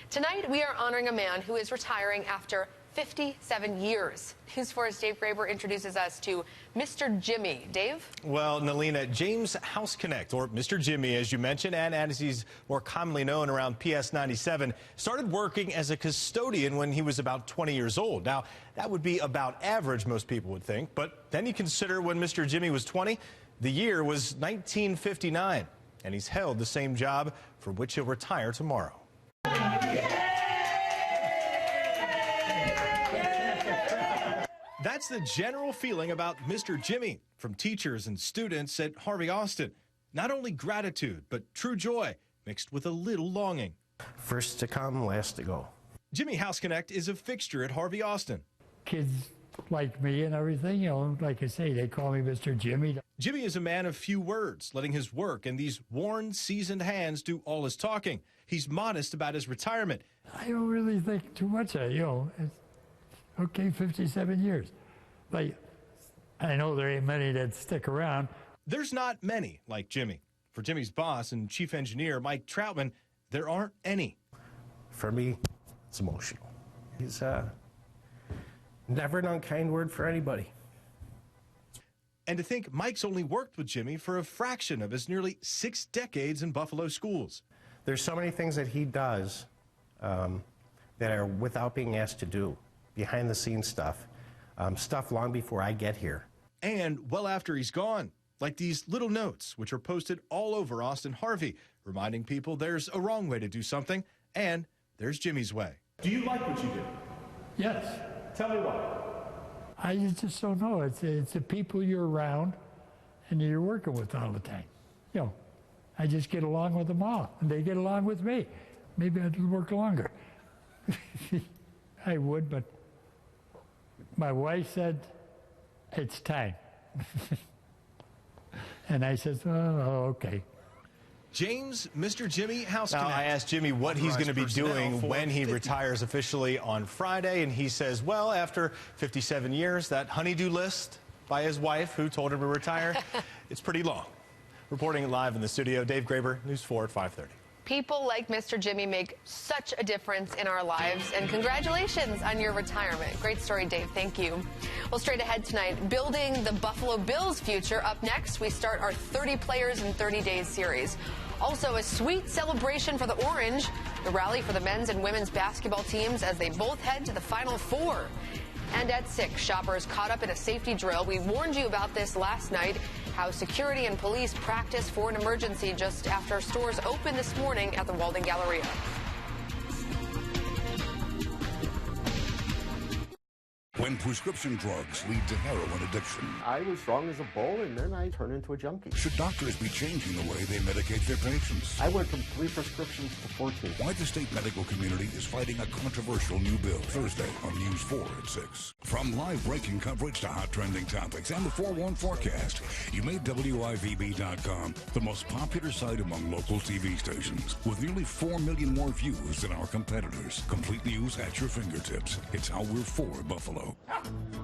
Tonight, we are honoring a man who is retiring after 57 years. News 4's Dave Graber introduces us to Mr. Jimmy. Dave? Well, Nalina, James House Connect, or Mr. Jimmy, as you mentioned, and as he's more commonly known around PS 97, started working as a custodian when he was about 20 years old. Now, that would be about average, most people would think, but then you consider when Mr. Jimmy was 20, the year was 1959, and he's held the same job for which he'll retire tomorrow. That's the general feeling about Mr. Jimmy from teachers and students at Harvey Austin. Not only gratitude, but true joy mixed with a little longing. First to come, last to go. Jimmy House Connect is a fixture at Harvey Austin. Kids like me and everything, you know, like I say, they call me Mr. Jimmy. Jimmy is a man of few words, letting his work and these worn, seasoned hands do all his talking. He's modest about his retirement. I don't really think too much of it, It's okay, 57 years. But I know there ain't many that stick around. There's not many like Jimmy. For Jimmy's boss and chief engineer, Mike Troutman, there aren't any. For me, it's emotional. He's never an unkind word for anybody. And to think Mike's only worked with Jimmy for a fraction of his nearly 6 decades in Buffalo schools. There's so many things that he does that are without being asked to do, behind-the-scenes stuff, stuff long before I get here. And well after he's gone, like these little notes, which are posted all over Austin Harvey, reminding people there's a wrong way to do something, and there's Jimmy's way. Do you like what you do? Yes. Tell me why. I just don't know. It's the people you're around and you're working with all the time. I just get along with them all, and they get along with me. Maybe I'd work longer. I would, but my wife said, it's time. And I said, oh, okay. James, Mr. Jimmy House. Now, I asked Jimmy what he's going to be doing when he retires officially on Friday, and he says, well, after 57 years, that honeydew list by his wife, who told him to retire, it's pretty long. Reporting live in the studio, Dave Graber, News 4 at 5:30. People like Mr. Jimmy make such a difference in our lives, and congratulations on your retirement. Great story, Dave. Thank you. Well, straight ahead tonight, building the Buffalo Bills' future. Up next, we start our 30 Players in 30 Days series. Also, a sweet celebration for the Orange, the rally for the men's and women's basketball teams as they both head to the Final Four. And at 6, shoppers caught up in a safety drill. We warned you about this last night, how security and police practice for an emergency just after stores opened this morning at the Walden Galleria. When prescription drugs lead to heroin addiction. I was strong as a bull, and then I turned into a junkie. Should doctors be changing the way they medicate their patients? I went from 3 prescriptions to 14. Why the state medical community is fighting a controversial new bill. Thursday on News 4 at 6. From live breaking coverage to hot trending topics and the 4-1 forecast, you made WIVB.com the most popular site among local TV stations, with nearly 4 million more views than our competitors. Complete news at your fingertips. It's how we're for Buffalo.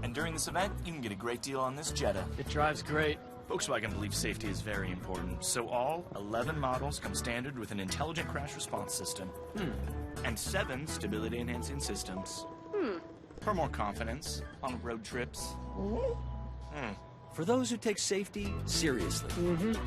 And during this event, you can get a great deal on this Jetta. It drives great. Volkswagen believes safety is very important, so all 11 models come standard with an intelligent crash response system. And 7 stability-enhancing systems. For more confidence on road trips. For those who take safety seriously,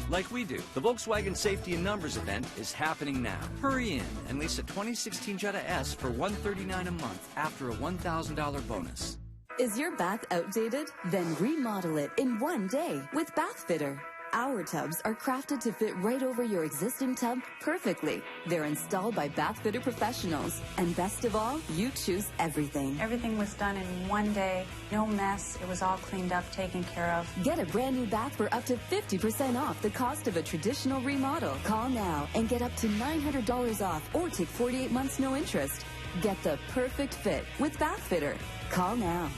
like we do. The Volkswagen Safety in Numbers event is happening now. Hurry in and lease a 2016 Jetta S for $139 a month after a $1,000 bonus. Is your bath outdated? Then remodel it in one day with Bath Fitter. Our tubs are crafted to fit right over your existing tub perfectly. They're installed by Bath Fitter professionals. And best of all, you choose everything. Everything was done in one day. No mess. It was all cleaned up, taken care of. Get a brand new bath for up to 50% off the cost of a traditional remodel. Call now and get up to $900 off or take 48 months no interest. Get the perfect fit with Bath Fitter. Call now.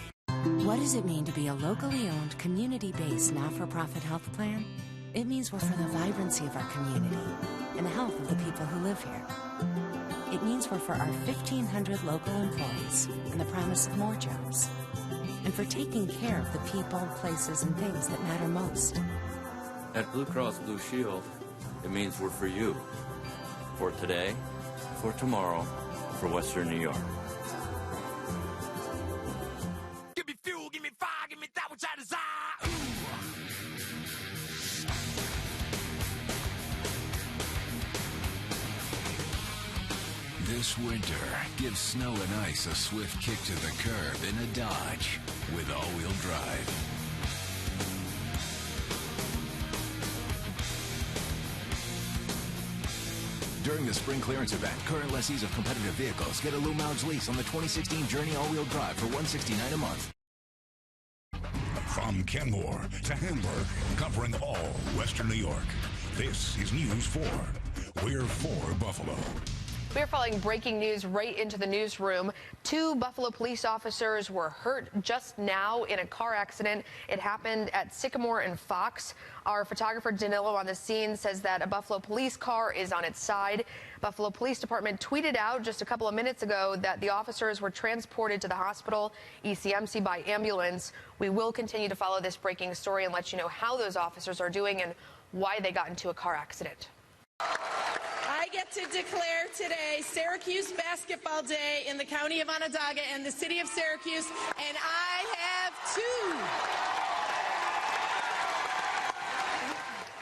What does it mean to be a locally owned, community-based, not-for-profit health plan? It means we're for the vibrancy of our community and the health of the people who live here. It means we're for our 1,500 local employees and the promise of more jobs. And for taking care of the people, places, and things that matter most. At Blue Cross Blue Shield, it means we're for you. For today, for tomorrow, for Western New York. Give me fuel, give me fire, give me that which I desire. This winter, give snow and ice a swift kick to the curb in a Dodge with all-wheel drive. During the spring clearance event, current lessees of competitive vehicles get a low mileage lease on the 2016 Journey all-wheel drive for $169 a month. From Kenmore to Hamburg, covering all Western New York. This is News 4. We're for Buffalo. We are following breaking news right into the newsroom. 2 Buffalo police officers were hurt just now in a car accident. It happened at Sycamore and Fox. Our photographer Danilo on the scene says that a Buffalo police car is on its side. Buffalo Police Department tweeted out just a couple of minutes ago that the officers were transported to the hospital, ECMC, by ambulance. We will continue to follow this breaking story and let you know how those officers are doing and why they got into a car accident. I get to declare today Syracuse Basketball Day in the county of Onondaga and the city of Syracuse, and I have 2.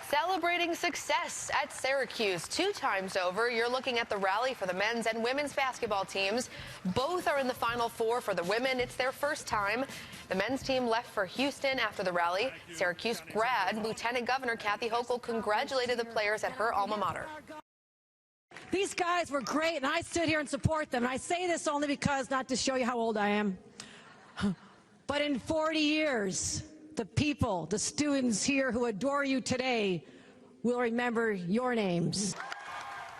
Celebrating success at Syracuse 2 times over. You're looking at the rally for the men's and women's basketball teams. Both are in the Final Four. For the women, it's their first time. The men's team left for Houston after the rally. Syracuse grad Lieutenant Governor Kathy Hochul congratulated the players at her alma mater. These guys were great, and I stood here and support them. And I say this only because, not to show you how old I am, but in 40 years, the people, the students here who adore you today will remember your names.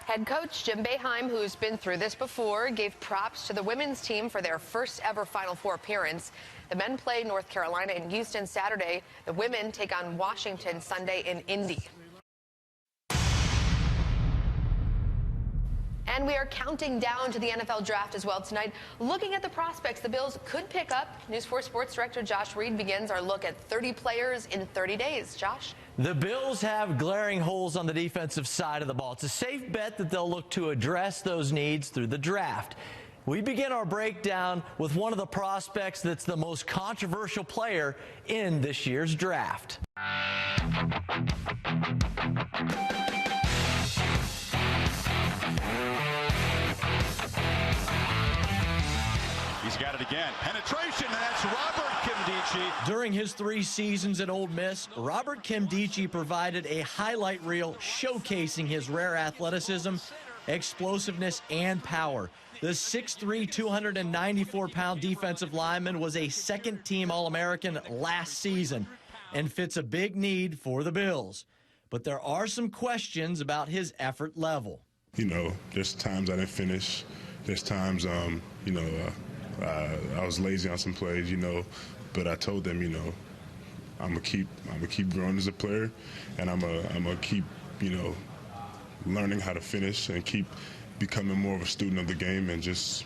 Head coach Jim Boeheim, who's been through this before, gave props to the women's team for their first ever Final Four appearance. The men play North Carolina in Houston Saturday. The women take on Washington Sunday in Indy. And we are counting down to the NFL draft as well tonight. Looking at the prospects the Bills could pick up. News 4 Sports Director Josh Reed begins our look at 30 players in 30 days. Josh? The Bills have glaring holes on the defensive side of the ball. It's a safe bet that they'll look to address those needs through the draft. We begin our breakdown with one of the prospects that's the most controversial player in this year's draft. He's got it again. Penetration, and that's Robert Kimdichie. During his 3 seasons at Ole Miss, Robert Kimdichie provided a highlight reel showcasing his rare athleticism, explosiveness, and power. The 6'3", 294-pound defensive lineman was a second-team All-American last season and fits a big need for the Bills. But there are some questions about his effort level. You know, there's times I didn't finish. There's times, I was lazy on some plays, but I told them, I'm gonna keep growing as a player, and I'm gonna keep, learning how to finish and keep becoming more of a student of the game and just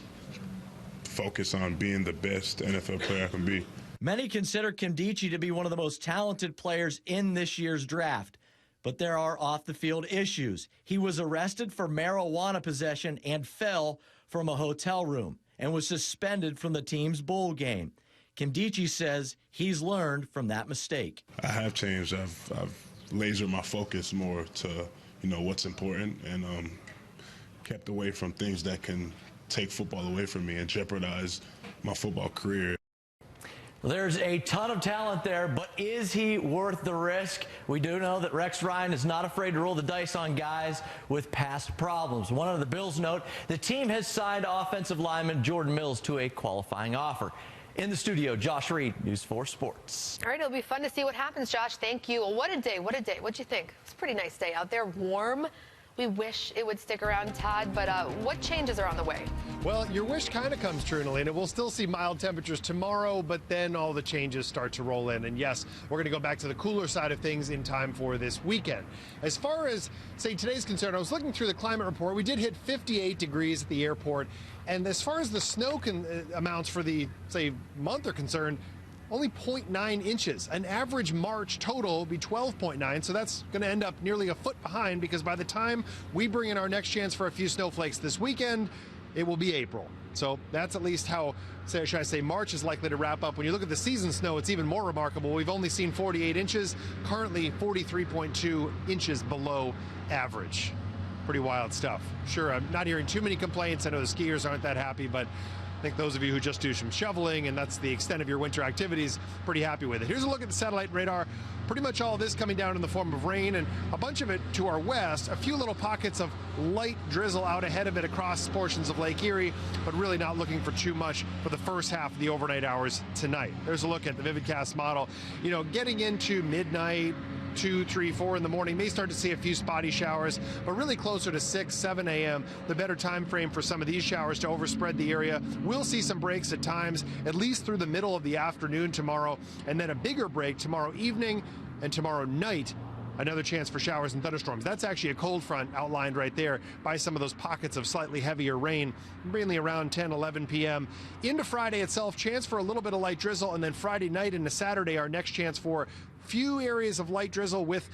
focus on being the best NFL player I can be. Many consider Kimdichie to be one of the most talented players in this year's draft, but there are off-the-field issues. He was arrested for marijuana possession and fell from a hotel room and was suspended from the team's bowl game. Kimdichie says he's learned from that mistake. I have changed. I've lasered my focus more to, what's important and kept away from things that can take football away from me and jeopardize my football career. There's a ton of talent there, but is he worth the risk? We do know that Rex Ryan is not afraid to roll the dice on guys with past problems. One of the Bills note, the team has signed offensive lineman Jordan Mills to a qualifying offer. In the studio, Josh Reed, News 4 Sports. All right, it'll be fun to see what happens, Josh. Thank you. Well, what a day. What a day. What'd you think? It's a pretty nice day out there, warm. We wish it would stick around, Todd, but what changes are on the way? Well, your wish kind of comes true, Nalina. We'll still see mild temperatures tomorrow, but then all the changes start to roll in. And yes, we're going to go back to the cooler side of things in time for this weekend. As far as, say, today's concerned, I was looking through the climate report. We did hit 58 degrees at the airport. And as far as the snow amounts for the, say, month are concerned, only 0.9 inches. An average March total will be 12.9, so that's going to end up nearly a foot behind because by the time we bring in our next chance for a few snowflakes this weekend, it will be April. So that's at least how, should I say, March is likely to wrap up. When you look at the season snow, it's even more remarkable. We've only seen 48 inches, currently 43.2 inches below average. Pretty wild stuff. Sure, I'm not hearing too many complaints. I know the skiers aren't that happy, but I think those of you who just do some shoveling, and that's the extent of your winter activities, pretty happy with it. Here's a look at the satellite radar. Pretty much all of this coming down in the form of rain, and a bunch of it to our west. A few little pockets of light drizzle out ahead of it across portions of Lake Erie, but really not looking for too much for the first half of the overnight hours tonight. There's a look at the VividCast model. Getting into midnight, 2, 3, 4 in the morning. May start to see a few spotty showers, but really closer to 6, 7 a.m., the better time frame for some of these showers to overspread the area. We'll see some breaks at times, at least through the middle of the afternoon tomorrow, and then a bigger break tomorrow evening and tomorrow night. Another chance for showers and thunderstorms. That's actually a cold front outlined right there by some of those pockets of slightly heavier rain, mainly around 10, 11 p.m. Into Friday itself, chance for a little bit of light drizzle, and then Friday night into Saturday, our next chance for few areas of light drizzle with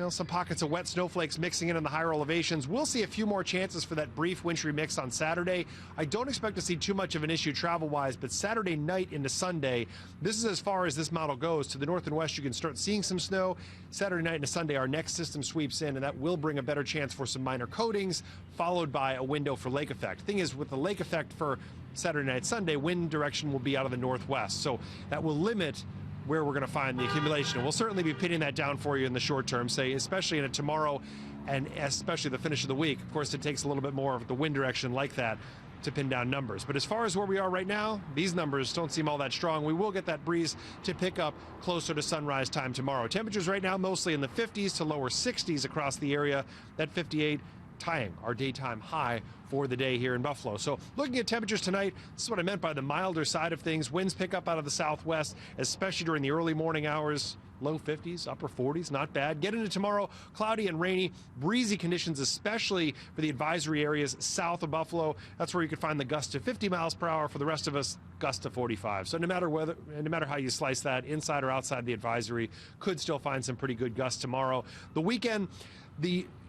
some pockets of wet snowflakes mixing in the higher elevations. We'll see a few more chances for that brief wintry mix on Saturday. I don't expect to see too much of an issue travel-wise, but Saturday night into Sunday, this is as far as this model goes. To the north and west, you can start seeing some snow. Saturday night into Sunday, our next system sweeps in, and that will bring a better chance for some minor coatings, followed by a window for lake effect. Thing is, with the lake effect for Saturday night, Sunday, wind direction will be out of the northwest, so that will limit where we're going to find the accumulation. And we'll certainly be pinning that down for you in the short term, say, especially in a tomorrow and especially the finish of the week. Of course, it takes a little bit more of the wind direction like that to pin down numbers. But as far as where we are right now, these numbers don't seem all that strong. We will get that breeze to pick up closer to sunrise time tomorrow. Temperatures right now mostly in the 50s to lower 60s across the area. That 58 tying our daytime high for the day here in Buffalo. So looking at temperatures tonight, this is what I meant by the milder side of things. Winds pick up out of the southwest, especially during the early morning hours. Low 50s, upper 40s, not bad. Get into tomorrow, cloudy and rainy, breezy conditions, especially for the advisory areas south of Buffalo. That's where you can find the gusts to 50 miles per hour. For the rest of us, gusts to 45. So no matter how you slice that, inside or outside the advisory, could still find some pretty good gusts tomorrow. The weekend,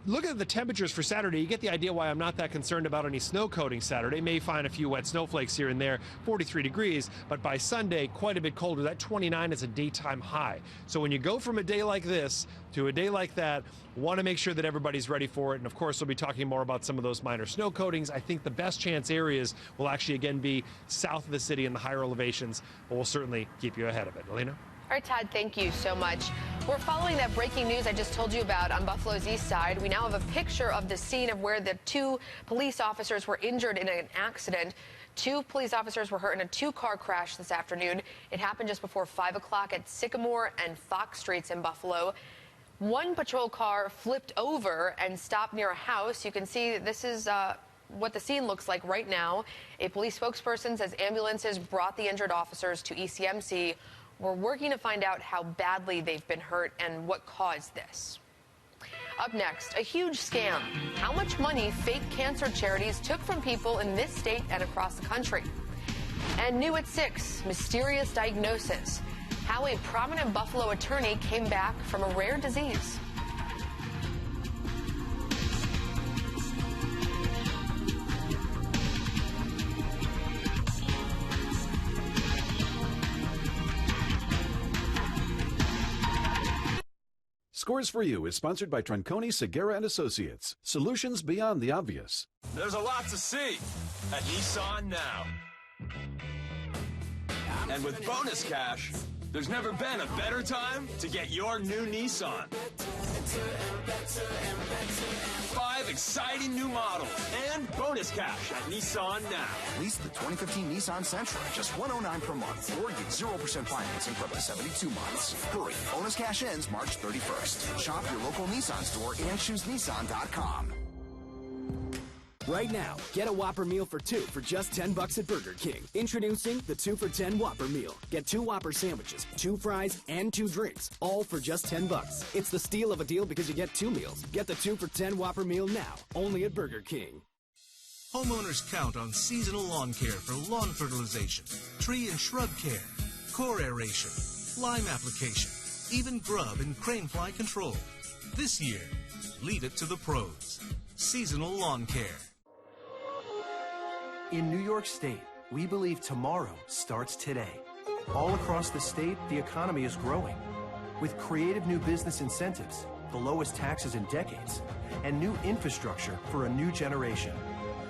look at the temperatures for Saturday. You get the idea why I'm not that concerned about any snow coating Saturday. May find a few wet snowflakes here and there, 43 degrees, but by Sunday, quite a bit colder. That 29 is a daytime high. So when you go from a day like this to a day like that, want to make sure that everybody's ready for it. And of course, we'll be talking more about some of those minor snow coatings. I think the best chance areas will actually again be south of the city in the higher elevations, but we'll certainly keep you ahead of it. Elena? All right, Todd, thank you so much. We're following that breaking news I just told you about on Buffalo's east side. We now have a picture of the scene of where the 2 police officers were injured in an accident. 2 police officers were hurt in a 2-car crash this afternoon. It happened just before 5 o'clock at Sycamore and Fox Streets in Buffalo. One patrol car flipped over and stopped near a house. You can see this is what the scene looks like right now. A police spokesperson says ambulances brought the injured officers to ECMC. We're working to find out how badly they've been hurt and what caused this. Up next, a huge scam. How much money fake cancer charities took from people in this state and across the country. And new at 6, mysterious diagnosis. How a prominent Buffalo attorney came back from a rare disease. Scores for You is sponsored by Tronconi, Segura & Associates. Solutions beyond the obvious. There's a lot to see at Nissan now. And with bonus cash, there's never been a better time to get your new Nissan. 5 exciting new models and bonus cash at Nissan now. Lease the 2015 Nissan Sentra at just $109 per month, or get 0% financing for up to 72 months. Hurry, bonus cash ends March 31st. Shop your local Nissan store and choose Nissan.com. Right now, get a Whopper meal for 2 for just $10 at Burger King. Introducing the 2 for $10 Whopper meal. Get 2 Whopper sandwiches, 2 fries, and 2 drinks, all for just $10. It's the steal of a deal because you get 2 meals. Get the 2 for $10 Whopper meal now, only at Burger King. Homeowners count on seasonal lawn care for lawn fertilization, tree and shrub care, core aeration, lime application, even grub and crane fly control. This year, leave it to the pros. Seasonal lawn care. In New York State, we believe tomorrow starts today. All across the state, the economy is growing. With creative new business incentives, the lowest taxes in decades, and new infrastructure for a new generation.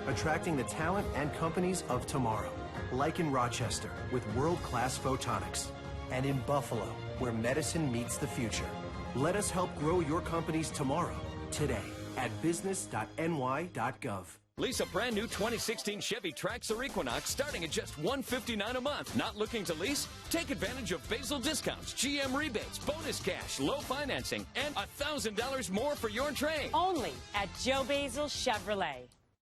Attracting the talent and companies of tomorrow. Like in Rochester, with world-class photonics. And in Buffalo, where medicine meets the future. Let us help grow your companies tomorrow, today, at business.ny.gov. Lease a brand new 2016 Chevy Trax or Equinox starting at just $159 a month. Not looking to lease? Take advantage of Basil discounts, GM rebates, bonus cash, low financing, and $1,000 more for your trade. Only at Joe Basil Chevrolet.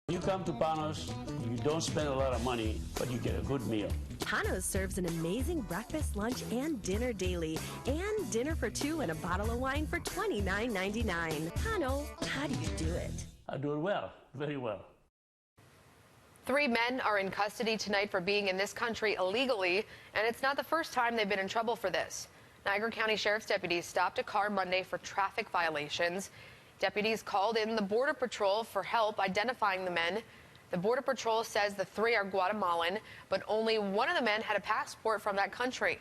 You come to Panos, you don't spend a lot of money, but you get a good meal. Panos serves an amazing breakfast, lunch, and dinner daily. And dinner for two and a bottle of wine for $29.99. Pano, how do you do it? I do it well, very well. 3 men are in custody tonight for being in this country illegally, and it's not the first time they've been in trouble for this. Niagara County Sheriff's deputies stopped a car Monday for traffic violations. Deputies called in the Border Patrol for help identifying the men. The Border Patrol says the 3 are Guatemalan, but only one of the men had a passport from that country.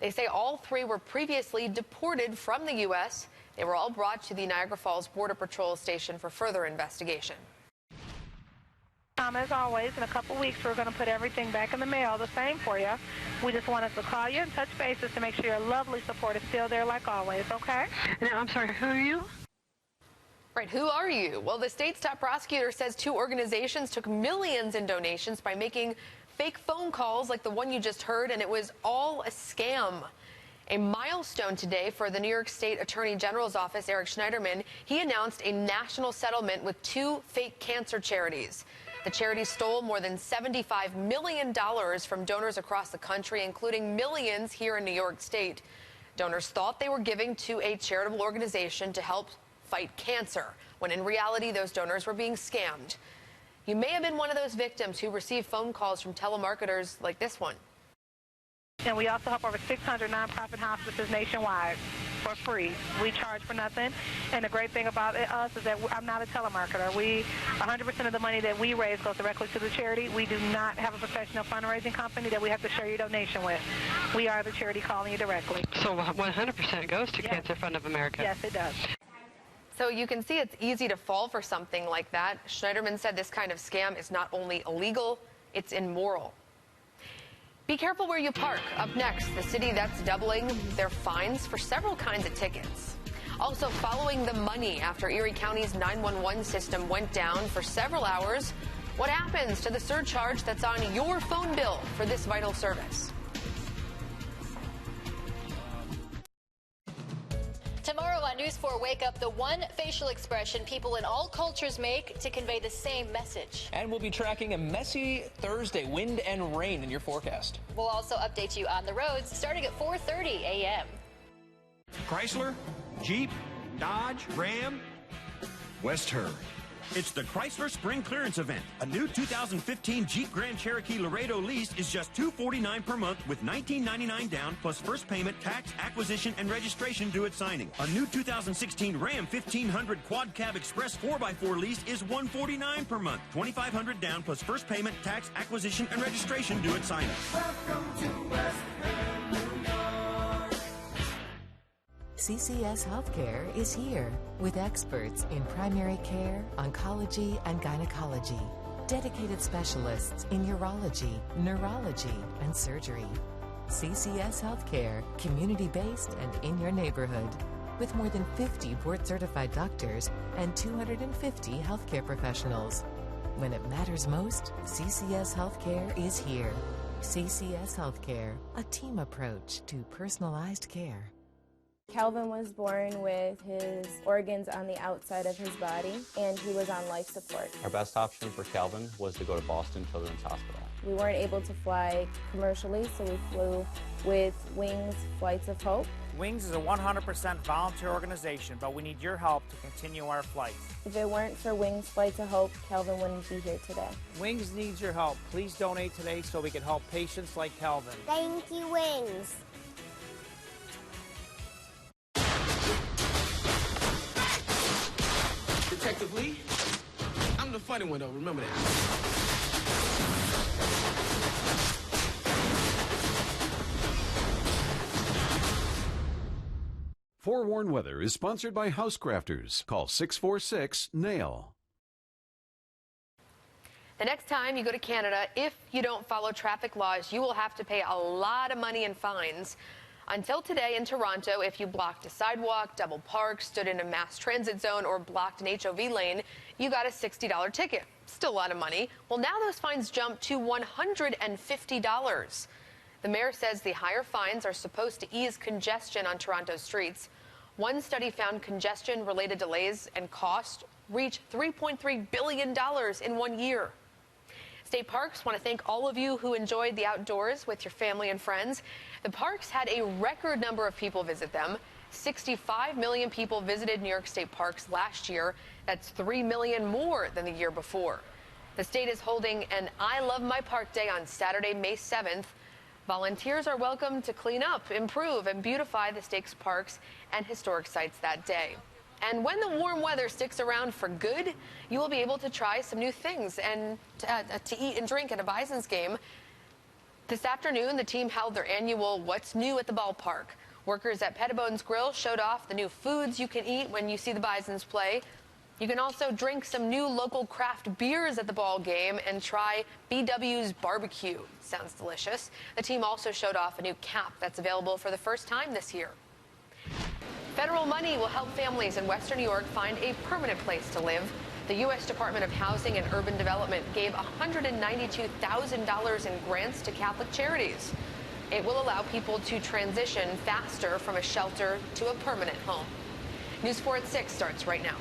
They say all 3 were previously deported from the U.S. They were all brought to the Niagara Falls Border Patrol station for further investigation. As always, in a couple weeks, we're going to put everything back in the mail the same for you. We just wanted to call you and touch bases to make sure your lovely support is still there like always, okay? Now, I'm sorry, who are you? Right, who are you? Well, the state's top prosecutor says 2 organizations took millions in donations by making fake phone calls like the one you just heard, and it was all a scam. A milestone today for the New York State Attorney General's office, Eric Schneiderman. He announced a national settlement with 2 fake cancer charities. The charities stole more than $75 million from donors across the country, including millions here in New York State. Donors thought they were giving to a charitable organization to help fight cancer, when in reality those donors were being scammed. You may have been one of those victims who received phone calls from telemarketers like this one. And we also help over 600 nonprofit hospices nationwide for free. We charge for nothing. And the great thing about us is that I'm not a telemarketer. 100% of the money that we raise goes directly to the charity. We do not have a professional fundraising company that we have to share your donation with. We are the charity calling you directly. So 100% goes to Cancer Fund of America? Yes, it does. So you can see it's easy to fall for something like that. Schneiderman said this kind of scam is not only illegal, it's immoral. Be careful where you park. Up next, the city that's doubling their fines for several kinds of tickets. Also, following the money after Erie County's 911 system went down for several hours. What happens to the surcharge that's on your phone bill for this vital service? Tomorrow on News 4 Wake Up, the one facial expression people in all cultures make to convey the same message. And we'll be tracking a messy Thursday, wind and rain in your forecast. We'll also update you on the roads starting at 4:30 a.m. Chrysler, Jeep, Dodge, Ram, West Her. It's the Chrysler Spring Clearance Event. A new 2015 Jeep Grand Cherokee Laredo lease is just $249 per month with $19.99 down plus first payment, tax, acquisition, and registration due at signing. A new 2016 Ram 1500 Quad Cab Express 4x4 lease is $149 per month, $2,500 down plus first payment, tax, acquisition, and registration due at signing. Welcome to West End, New York. CCS Healthcare is here with experts in primary care, oncology, and gynecology. Dedicated specialists in urology, neurology, and surgery. CCS Healthcare, community-based and in your neighborhood. With more than 50 board-certified doctors and 250 healthcare professionals. When it matters most, CCS Healthcare is here. CCS Healthcare, a team approach to personalized care. Calvin was born with his organs on the outside of his body, and he was on life support. Our best option for Calvin was to go to Boston Children's Hospital. We weren't able to fly commercially, so we flew with Wings Flights of Hope. Wings is a 100% volunteer organization, but we need your help to continue our flights. If it weren't for Wings Flights of Hope, Calvin wouldn't be here today. Wings needs your help. Please donate today so we can help patients like Calvin. Thank you, Wings. Detective Lee, I'm the funny one though, remember that. Forewarn Weather is sponsored by Housecrafters. Call 646-NAIL. The next time you go to Canada, if you don't follow traffic laws, you will have to pay a lot of money in fines. Until today in Toronto, if you blocked a sidewalk, double parked, stood in a mass transit zone, or blocked an HOV lane, you got a $60 ticket. Still a lot of money. Well, now those fines jump to $150. The mayor says the higher fines are supposed to ease congestion on Toronto's streets. One study found congestion-related delays and costs reach $3.3 billion in 1 year. State parks want to thank all of you who enjoyed the outdoors with your family and friends. The parks had a record number of people visit them. 65 million people visited New York State parks last year. That's 3 million more than the year before. The state is holding an I Love My Park Day on Saturday, May 7th. Volunteers are welcome to clean up, improve, and beautify the state's parks and historic sites that day. And when the warm weather sticks around for good, you will be able to try some new things and to eat and drink at a Bison's game. This afternoon, the team held their annual What's New at the Ballpark. Workers at Pettibone's Grill showed off the new foods you can eat when you see the Bisons play. You can also drink some new local craft beers at the ball game and try BW's barbecue. Sounds delicious. The team also showed off a new cap that's available for the first time this year. Federal money will help families in Western New York find a permanent place to live. The U.S. Department of Housing and Urban Development gave $192,000 in grants to Catholic charities. It will allow people to transition faster from a shelter to a permanent home. News 4 at 6 starts right now.